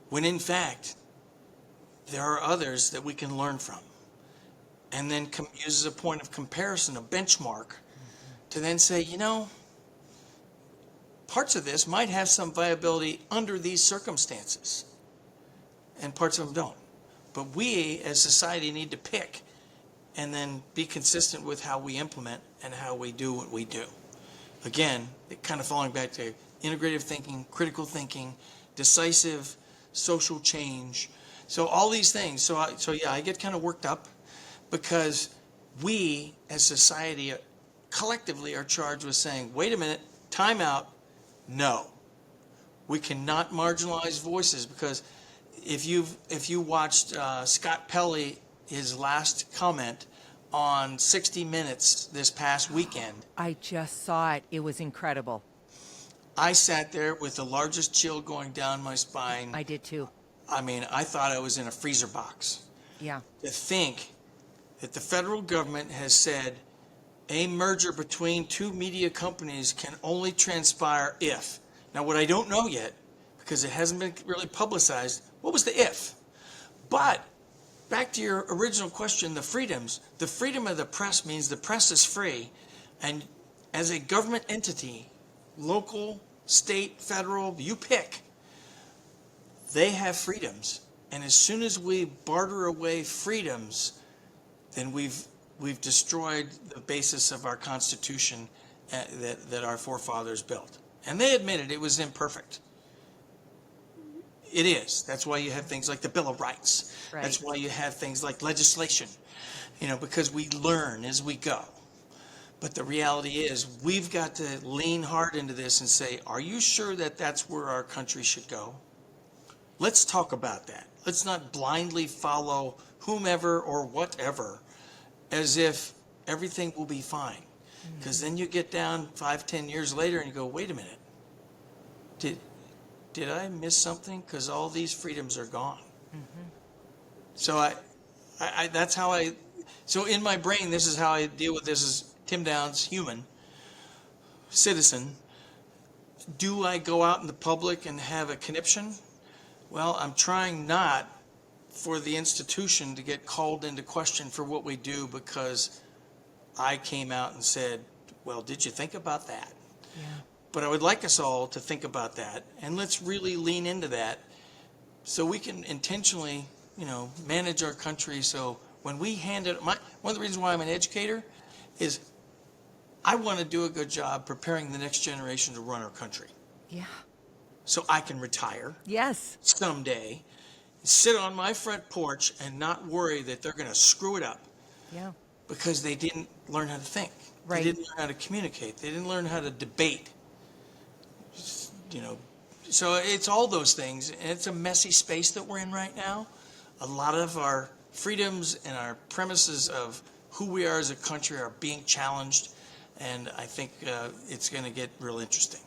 B: When in fact, there are others that we can learn from. And then use as a point of comparison, a benchmark, to then say, you know, parts of this might have some viability under these circumstances, and parts of them don't. But we, as society, need to pick and then be consistent with how we implement and how we do what we do. Again, it kind of falling back to integrative thinking, critical thinking, decisive social change. So all these things. So yeah, I get kind of worked up because we, as society, collectively are charged with saying, wait a minute, time out. No, we cannot marginalize voices, because if you watched Scott Pelley, his last comment on 60 Minutes this past weekend.
A: I just saw it. It was incredible.
B: I sat there with the largest chill going down my spine.
A: I did too.
B: I mean, I thought I was in a freezer box.
A: Yeah.
B: To think that the federal government has said a merger between two media companies can only transpire if. Now, what I don't know yet, because it hasn't been really publicized, what was the if? But back to your original question, the freedoms. The freedom of the press means the press is free. And as a government entity, local, state, federal, you pick, they have freedoms. And as soon as we barter away freedoms, then we've destroyed the basis of our Constitution that our forefathers built. And they admitted it was imperfect. It is. That's why you have things like the Bill of Rights.
A: Right.
B: That's why you have things like legislation, because we learn as we go. But the reality is, we've got to lean hard into this and say, are you sure that that's where our country should go? Let's talk about that. Let's not blindly follow whomever or whatever as if everything will be fine. Because then you get down 5, 10 years later and you go, wait a minute. Did I miss something? Because all these freedoms are gone. So that's how so in my brain, this is how I deal with this as Tim Downs, human, citizen. Do I go out in the public and have a conniption? Well, I'm trying not for the institution to get called into question for what we do because I came out and said, well, did you think about that?
A: Yeah.
B: But I would like us all to think about that, and let's really lean into that so we can intentionally, manage our country. So when we hand it, one of the reasons why I'm an educator is I want to do a good job preparing the next generation to run our country.
A: Yeah.
B: So I can retire.
A: Yes.
B: Someday, sit on my front porch and not worry that they're going to screw it up.
A: Yeah.
B: Because they didn't learn how to think.
A: Right.
B: They didn't learn how to communicate. They didn't learn how to debate. So it's all those things. And it's a messy space that we're in right now. A lot of our freedoms and our premises of who we are as a country are being challenged. And I think it's going to get real interesting.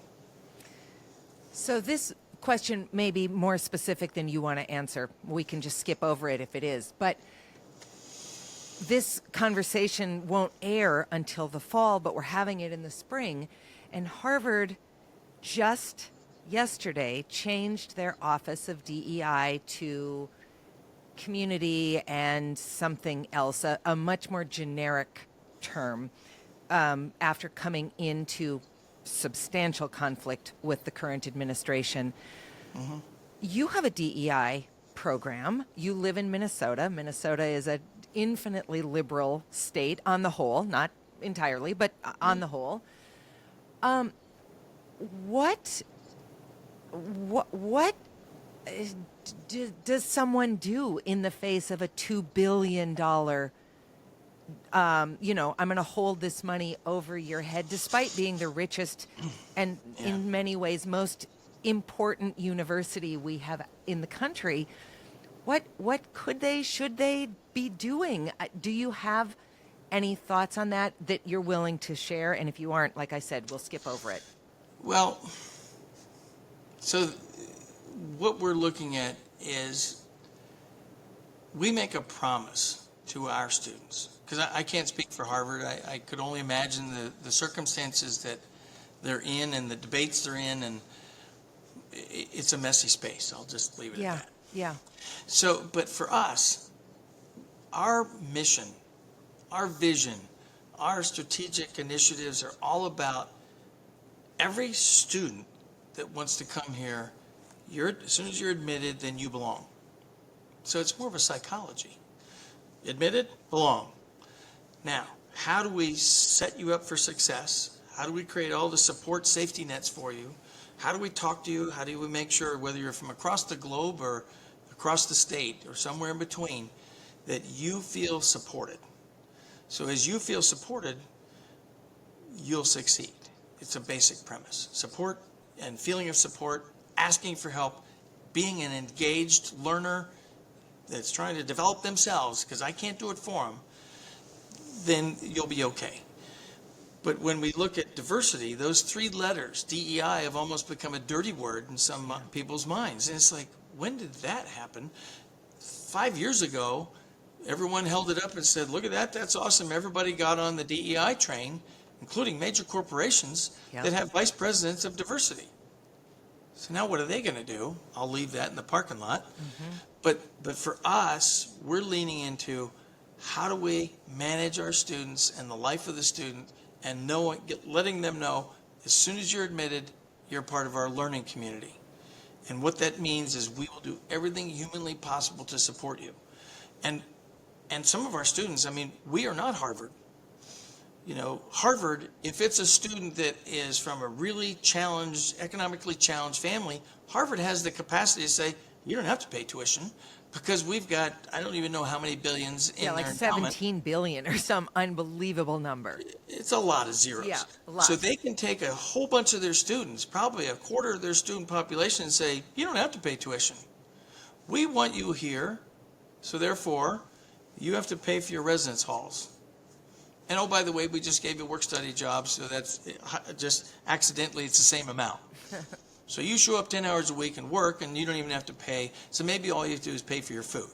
A: So this question may be more specific than you want to answer. We can just skip over it if it is. But this conversation won't air until the fall, but we're having it in the spring. And Harvard just yesterday changed their Office of DEI to community and something else, a much more generic term, after coming into substantial conflict with the current administration. You have a DEI program. You live in Minnesota. Minnesota is an infinitely liberal state on the whole, not entirely, but on the whole. What does someone do in the face of a $2 billion, I'm going to hold this money over your head, despite being the richest and in many ways most important university we have in the country? What should they be doing? Do you have any thoughts on that you're willing to share? And if you aren't, like I said, we'll skip over it.
B: Well, so what we're looking at is we make a promise to our students, because I can't speak for Harvard. I could only imagine the circumstances that they're in and the debates they're in, and it's a messy space. I'll just leave it at that.
A: Yeah.
B: So, but for us, our mission, our vision, our strategic initiatives are all about every student that wants to come here. As soon as you're admitted, then you belong. So it's more of a psychology. Admitted, belong. Now, how do we set you up for success? How do we create all the support safety nets for you? How do we talk to you? How do we make sure, whether you're from across the globe or across the state or somewhere in between, that you feel supported? So as you feel supported, you'll succeed. It's a basic premise. Support and feeling of support, asking for help, being an engaged learner that's trying to develop themselves, because I can't do it for them, then you'll be okay. But when we look at diversity, those 3 letters, DEI, have almost become a dirty word in some people's minds. And it's like, when did that happen? 5 years ago, everyone held it up and said, look at that, that's awesome. Everybody got on the DEI train, including major corporations that have vice presidents of diversity. So now what are they going to do? I'll leave that in the parking lot. But for us, we're leaning into how do we manage our students and the life of the student, and letting them know as soon as you're admitted, you're part of our learning community. And what that means is we will do everything humanly possible to support you. And some of our students, we are not Harvard. Harvard, if it's a student that is from a really challenged, economically challenged family, Harvard has the capacity to say, you don't have to pay tuition because we've got, I don't even know how many billions in
A: Yeah, like
B: their endowment.
A: 17 billion or some unbelievable number.
B: It's a lot of zeros.
A: Yeah, a lot.
B: So they can take a whole bunch of their students, probably a quarter of their student population, and say, you don't have to pay tuition. We want you here, so therefore, you have to pay for your residence halls. And oh, by the way, we just gave you work-study jobs, so that's just accidentally, it's the same amount. So you show up 10 hours a week and work, and you don't even have to pay. So maybe all you have to do is pay for your food.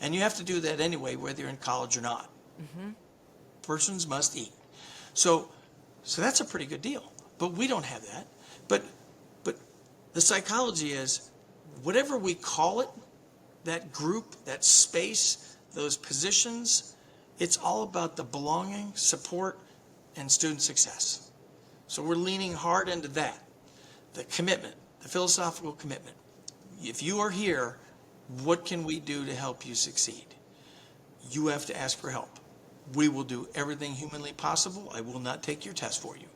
B: And you have to do that anyway, whether you're in college or not. Mm-hmm. Persons must eat. So that's a pretty good deal. But we don't have that. But the psychology is, whatever we call it, that group, that space, those positions, it's all about the belonging, support, and student success. So we're leaning hard into that. The commitment, the philosophical commitment. If you are here, what can we do to help you succeed? You have to ask for help. We will do everything humanly possible. I will not take your test for you.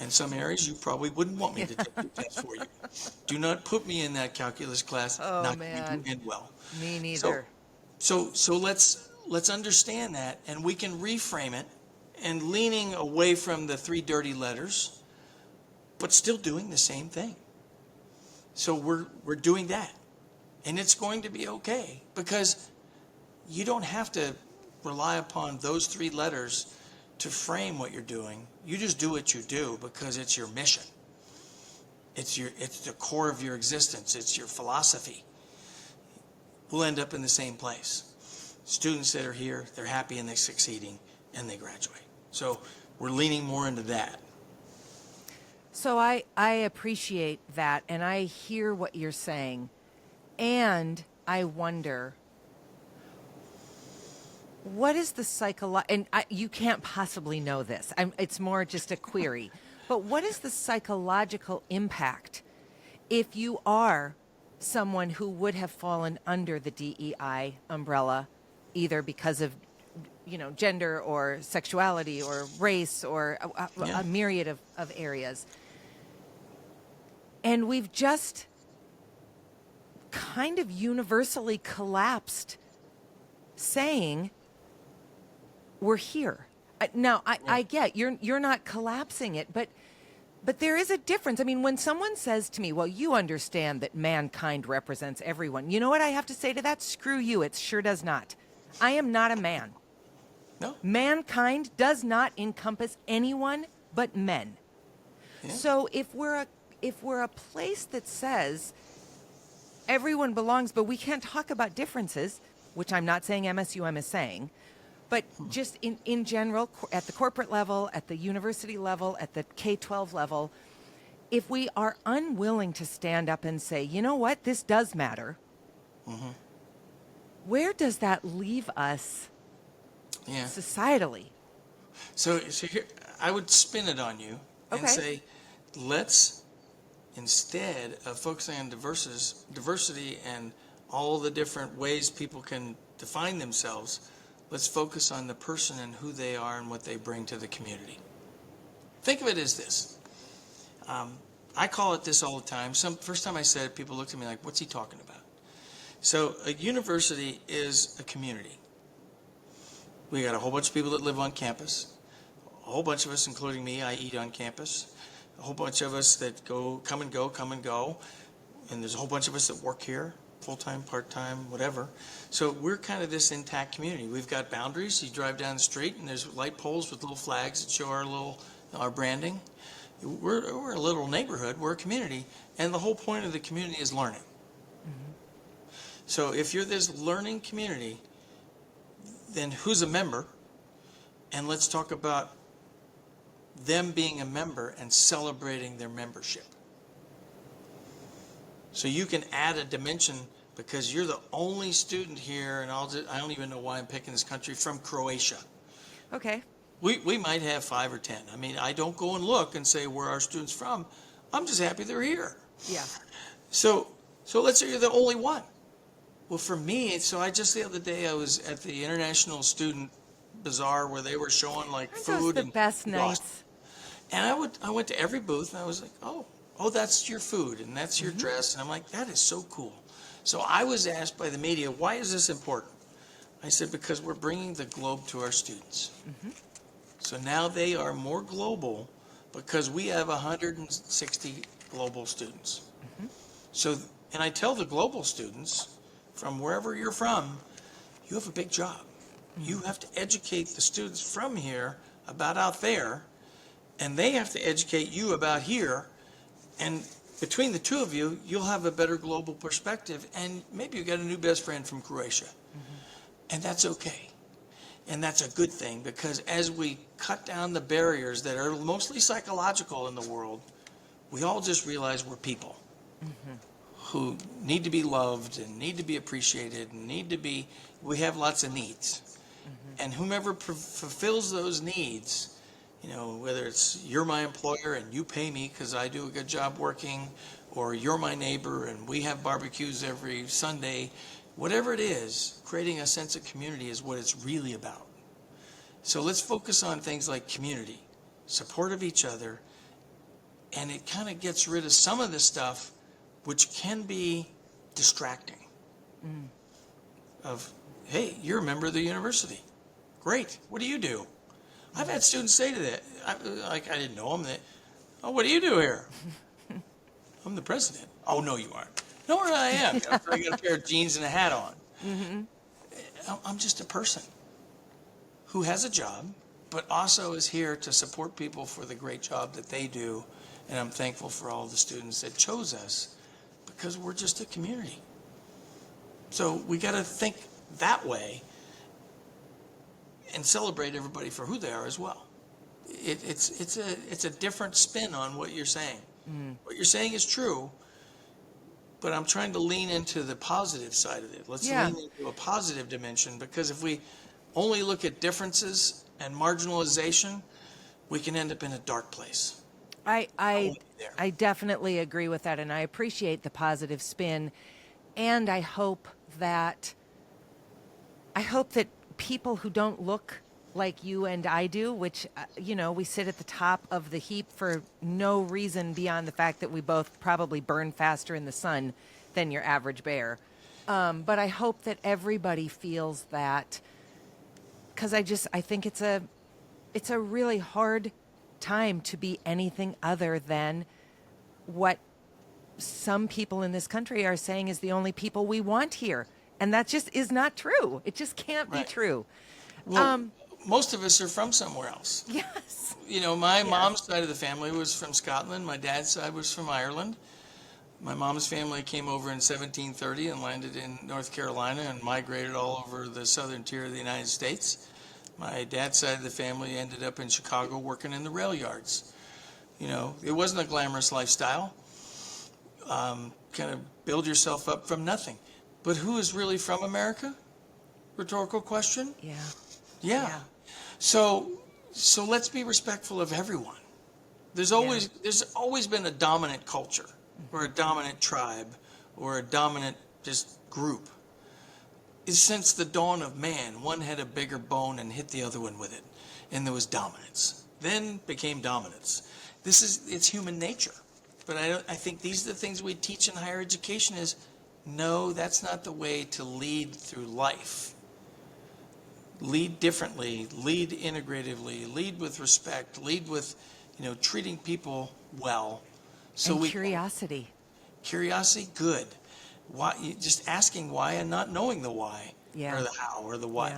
B: In some areas, you probably wouldn't want me to take your test for you. Do not put me in that calculus class.
A: Oh,
B: not
A: man.
B: going to end well.
A: Me neither.
B: So let's understand that, and we can reframe it, and leaning away from the 3 dirty letters, but still doing the same thing. So we're doing that. And it's going to be okay, because you don't have to rely upon those 3 letters to frame what you're doing. You just do what you do because it's your mission. It's the core of your existence. It's your philosophy. We'll end up in the same place. Students that are here, they're happy and they're succeeding, and they graduate. So we're leaning more into that.
A: So I appreciate that, and I hear what you're saying, and I wonder, what is the and you can't possibly know this. It's more just a query, but what is the psychological impact if you are someone who would have fallen under the DEI umbrella, either because of gender or sexuality or race or a myriad of areas? And we've just kind of universally collapsed saying we're here. Now, I get you're not collapsing it, but there is a difference. I mean, when someone says to me, well, you understand that mankind represents everyone, you know what I have to say to that? Screw you. It sure does not. I am not a man.
B: No.
A: Mankind does not encompass anyone but men. Yeah. So if we're a place that says everyone belongs, but we can't talk about differences, which I'm not saying MSUM is saying, but just in general, at the corporate level, at the university level, at the K-12 level, if we are unwilling to stand up and say, you know what, this does matter, where does that leave us societally?
B: So here, I would spin it on you and say, let's, instead of focusing on diversity and all the different ways people can define themselves, let's focus on the person and who they are and what they bring to the community. Think of it as this. I call it this all the time. First time I said it, people looked at me like, what's he talking about? So a university is a community. We got a whole bunch of people that live on campus. A whole bunch of us, including me, I eat on campus. A whole bunch of us that come and go. And there's a whole bunch of us that work here, full-time, part-time, whatever. So we're kind of this intact community. We've got boundaries. You drive down the street and there's light poles with little flags that show our branding. We're a little neighborhood. We're a community. And the whole point of the community is learning. So if you're this learning community, then who's a member? And let's talk about them being a member and celebrating their membership. So you can add a dimension because you're the only student here, and I don't even know why I'm picking this country, from Croatia.
A: Okay.
B: We might have 5 or 10. I mean, I don't go and look and say where our students from. I'm just happy they're here.
A: Yeah.
B: So let's say you're the only one. Well, for me, just the other day I was at the International Student Bazaar where they were showing food.
A: Those the best nights.
B: And I went to every booth and I was like, oh, that's your food and that's your dress. And I'm like, that is so cool. So I was asked by the media, why is this important? I said, because we're bringing the globe to our students. So now they are more global because we have 160 global students. So, and I tell the global students, from wherever you're from, you have a big job. You have to educate the students from here about out there, and they have to educate you about here. And between the two of you, you'll have a better global perspective, and maybe you got a new best friend from Croatia. And that's okay. And that's a good thing, because as we cut down the barriers that are mostly psychological in the world, we all just realize we're people who need to be loved and need to be appreciated and we have lots of needs. And whomever fulfills those needs, you know, whether it's you're my employer and you pay me because I do a good job working, or you're my neighbor and we have barbecues every Sunday, whatever it is, creating a sense of community is what it's really about. So let's focus on things like community, support of each other, and it kind of gets rid of some of the stuff which can be distracting. Of, hey, you're a member of the university. Great. What do you do? I've had students say to that, I didn't know them, that, oh, what do you do here? I'm the president. Oh, no, you aren't. No, I am. I got a pair of jeans and a hat on. I'm just a person who has a job, but also is here to support people for the great job that they do. And I'm thankful for all the students that chose us, because we're just a community. So we got to think that way and celebrate everybody for who they are as well. It's a different spin on what you're saying. What you're saying is true, but I'm trying to lean into the positive side of it. Let's lean into a positive dimension, because if we only look at differences and marginalization, we can end up in a dark place.
A: I definitely agree with that, and I appreciate the positive spin, and I hope that people who don't look like you and I do, which, you know, we sit at the top of the heap for no reason beyond the fact that we both probably burn faster in the sun than your average bear. But I hope that everybody feels that, because I think it's a really hard time to be anything other than what some people in this country are saying is the only people we want here. And that just is not true. It just can't be true.
B: Well, most of us are from somewhere else.
A: Yes.
B: You know, my mom's side of the family was from Scotland. My dad's side was from Ireland. My mom's family came over in 1730 and landed in North Carolina and migrated all over the southern tier of the United States. My dad's side of the family ended up in Chicago working in the rail yards. You know, it wasn't a glamorous lifestyle. Kind of build yourself up from nothing. But who is really from America? Rhetorical question? Yeah. So let's be respectful of everyone. There's always been a dominant culture, or a dominant tribe, or a dominant just group. Since the dawn of man, one had a bigger bone and hit the other one with it, and there was dominance. Then became dominance. It's human nature. But I think these are the things we teach in higher education is, no, that's not the way to lead through life. Lead differently, lead integratively, lead with respect, lead with, you know, treating people well.
A: So curiosity.
B: Curiosity, good. Why? Just asking why and not knowing the why, or the how, or the what.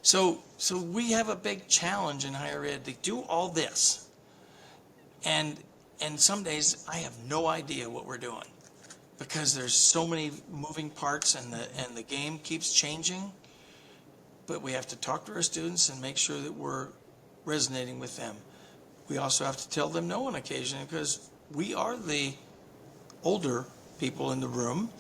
B: So we have a big challenge in higher ed to do all this, and some days I have no idea what we're doing, because there's so many moving parts, and the game keeps changing. But we have to talk to our students and make sure that we're resonating with them. We also have to tell them no on occasion, because we are the older people in the room,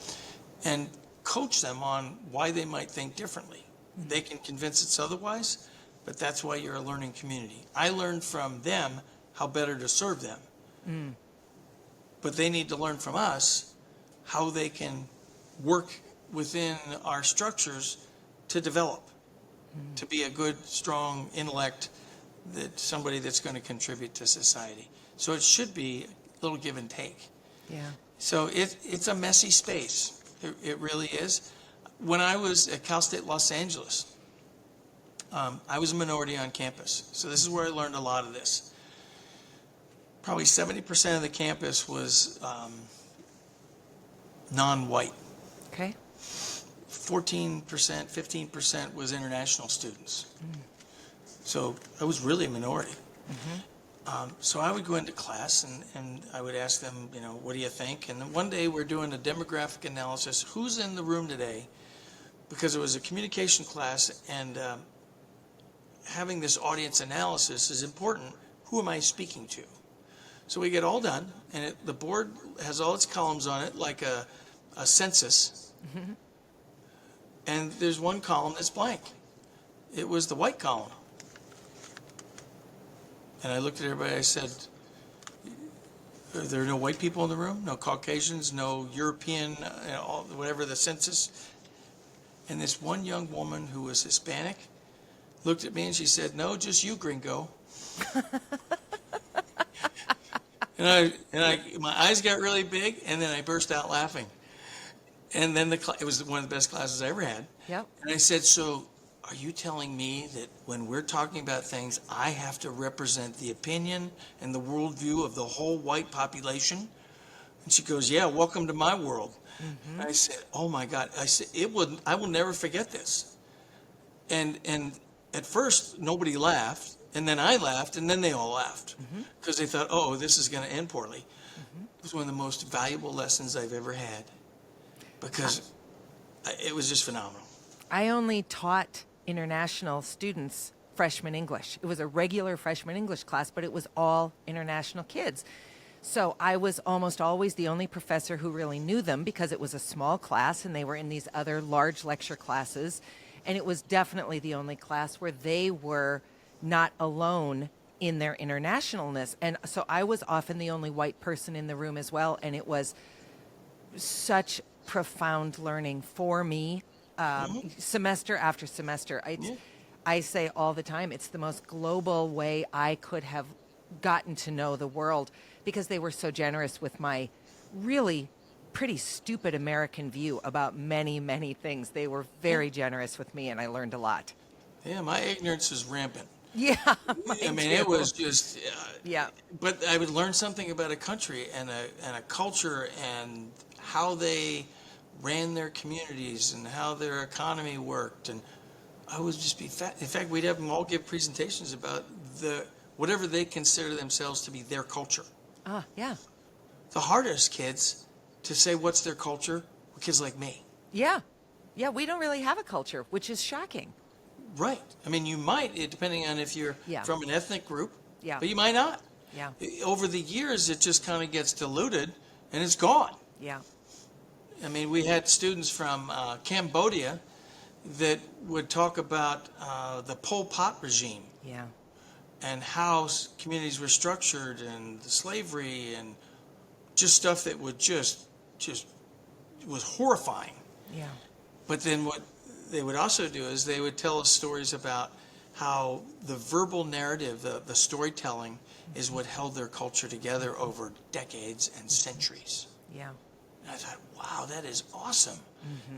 B: and coach them on why they might think differently. They can convince us otherwise, but that's why you're a learning community. I learned from them how better to serve them. But they need to learn from us how they can work within our structures to develop, to be a good, strong intellect, somebody that's going to contribute to society. So it should be a little give and take.
A: Yeah.
B: So it's a messy space. It really is. When I was at Cal State Los Angeles, I was a minority on campus. So this is where I learned a lot of this. Probably 70% of the campus was non-white.
A: Okay.
B: 14%, 15% was international students. So I was really a minority. So I would go into class and I would ask them, what do you think? And then one day we're doing a demographic analysis. Who's in the room today? Because it was a communication class, and having this audience analysis is important. Who am I speaking to? So we get all done, and the board has all its columns on it, like a census. And there's one column that's blank. It was the white column. And I looked at everybody, I said, are there no white people in the room? No Caucasians, no European, whatever the census? And this one young woman who was Hispanic looked at me and she said, no, just you, gringo. and my eyes got really big, and then I burst out laughing. And then it was one of the best classes I ever had.
A: Yep.
B: And I said, so are you telling me that when we're talking about things, I have to represent the opinion and the worldview of the whole white population? And she goes, yeah, welcome to my world. And I said, oh my God. I said, I will never forget this. And at first, nobody laughed. And then I laughed, and then they all laughed. Because they thought, oh, this is going to end poorly. It was one of the most valuable lessons I've ever had. Because it was just phenomenal.
A: I only taught international students freshman English. It was a regular freshman English class, but it was all international kids. So I was almost always the only professor who really knew them, because it was a small class and they were in these other large lecture classes. And it was definitely the only class where they were not alone in their internationalness. And so I was often the only white person in the room as well. And it was such profound learning for me, semester after semester. I say all the time, it's the most global way I could have gotten to know the world, because they were so generous with my really pretty stupid American view about many, many things. They were very generous with me, and I learned a lot.
B: Yeah, my ignorance is rampant.
A: Yeah,
B: I mean, it was just,
A: yeah.
B: But I would learn something about a country and a culture and how they ran their communities and how their economy worked. And I would just be in fact, we'd have them all give presentations about whatever they consider themselves to be their culture.
A: Yeah.
B: The hardest kids to say what's their culture were kids like me.
A: Yeah. Yeah, we don't really have a culture, which is shocking.
B: Right. I mean, you might, depending on if you're from an ethnic group, but you might not.
A: Yeah.
B: Over the years, it just kind of gets diluted, and it's gone.
A: Yeah.
B: I mean, we had students from Cambodia that would talk about the Pol Pot regime.
A: Yeah.
B: And how communities were structured, and the slavery, and just stuff that would just was horrifying.
A: Yeah.
B: But then what they would also do is they would tell us stories about how the verbal narrative, the storytelling, is what held their culture together over decades and centuries.
A: Yeah.
B: And I thought, wow, that is awesome.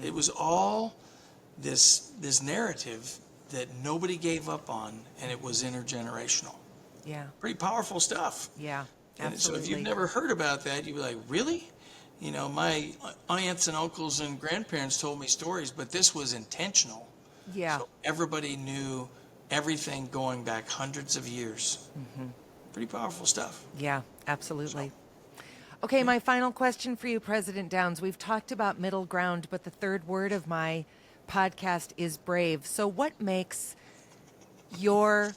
B: It was all this narrative that nobody gave up on, and it was intergenerational.
A: Yeah.
B: Pretty powerful stuff.
A: Yeah,
B: And so
A: absolutely.
B: if you've never heard about that, you'd be like, really? My aunts and uncles and grandparents told me stories, but this was intentional.
A: Yeah.
B: So everybody knew everything going back hundreds of years. Pretty powerful stuff.
A: Yeah, absolutely. Okay, my final question for you, President Downs. We've talked about middle ground, but the third word of my podcast is brave. So what makes your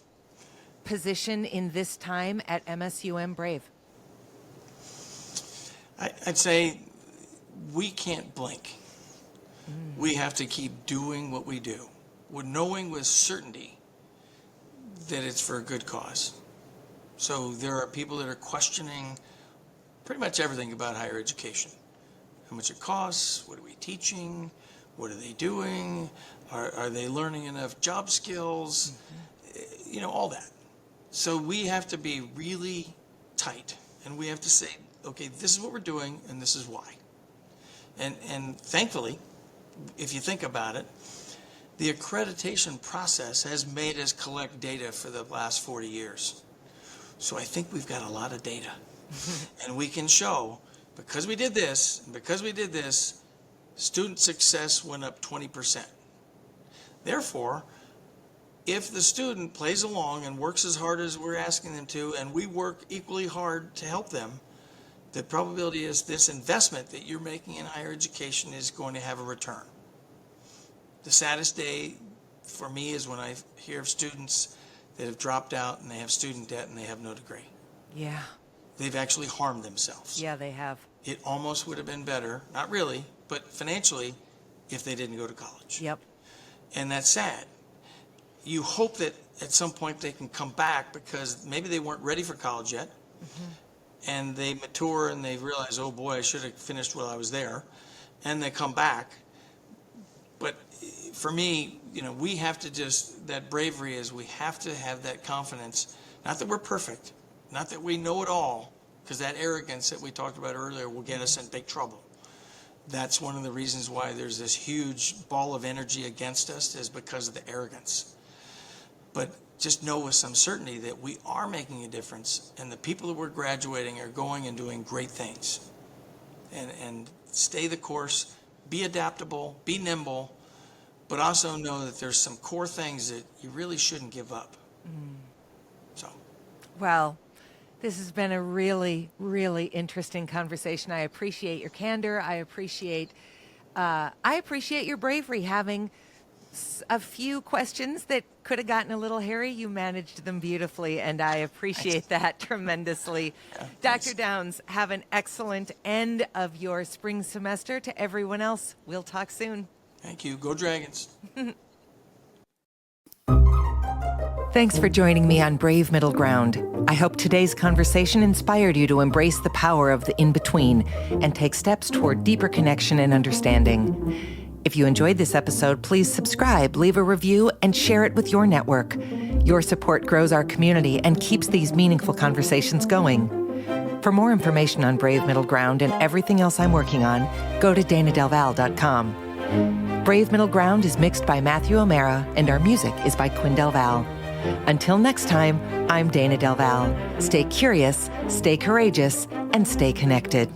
A: position in this time at MSUM brave?
B: I'd say we can't blink. We have to keep doing what we do. We're knowing with certainty that it's for a good cause. So there are people that are questioning pretty much everything about higher education. How much it costs, what are we teaching, what are they doing, are they learning enough job skills, all that. So we have to be really tight, and we have to say, okay, this is what we're doing, and this is why. And thankfully, if you think about it, the accreditation process has made us collect data for the last 40 years. So I think we've got a lot of data. And we can show, because we did this, student success went up 20%. Therefore, if the student plays along and works as hard as we're asking them to, and we work equally hard to help them, the probability is this investment that you're making in higher education is going to have a return. The saddest day for me is when I hear of students that have dropped out and they have student debt and they have no degree.
A: Yeah.
B: They've actually harmed themselves.
A: Yeah, they have.
B: It almost would have been better, not really, but financially, if they didn't go to college.
A: Yep.
B: And that's sad. You hope that at some point they can come back because maybe they weren't ready for college yet. And they mature and they realize, oh boy, I should have finished while I was there. And they come back. But for me, we have to that bravery is we have to have that confidence. Not that we're perfect, not that we know it all, because that arrogance that we talked about earlier will get us in big trouble. That's one of the reasons why there's this huge ball of energy against us, is because of the arrogance. But just know with some certainty that we are making a difference, and the people that we're graduating are going and doing great things. And stay the course, be adaptable, be nimble, but also know that there's some core things that you really shouldn't give up. So.
A: Well, this has been a really, really interesting conversation. I appreciate your candor. I appreciate your bravery, having a few questions that could have gotten a little hairy. You managed them beautifully, and I appreciate that tremendously.
B: Yeah,
A: Dr. Downs, have an excellent end of your spring semester. To everyone else, we'll talk soon.
B: Thank you. Go Dragons.
A: Thanks for joining me on Brave Middle Ground. I hope today's conversation inspired you to embrace the power of the in-between and take steps toward deeper connection and understanding. If you enjoyed this episode, please subscribe, leave a review, and share it with your network. Your support grows our community and keeps these meaningful conversations going. For more information on Brave Middle Ground and everything else I'm working on, go to danadelval.com. Brave Middle Ground is mixed by Matthew O'Mara, and our music is by Quinn Del Val. Until next time, I'm Dana Del Val. Stay curious, stay courageous, and stay connected.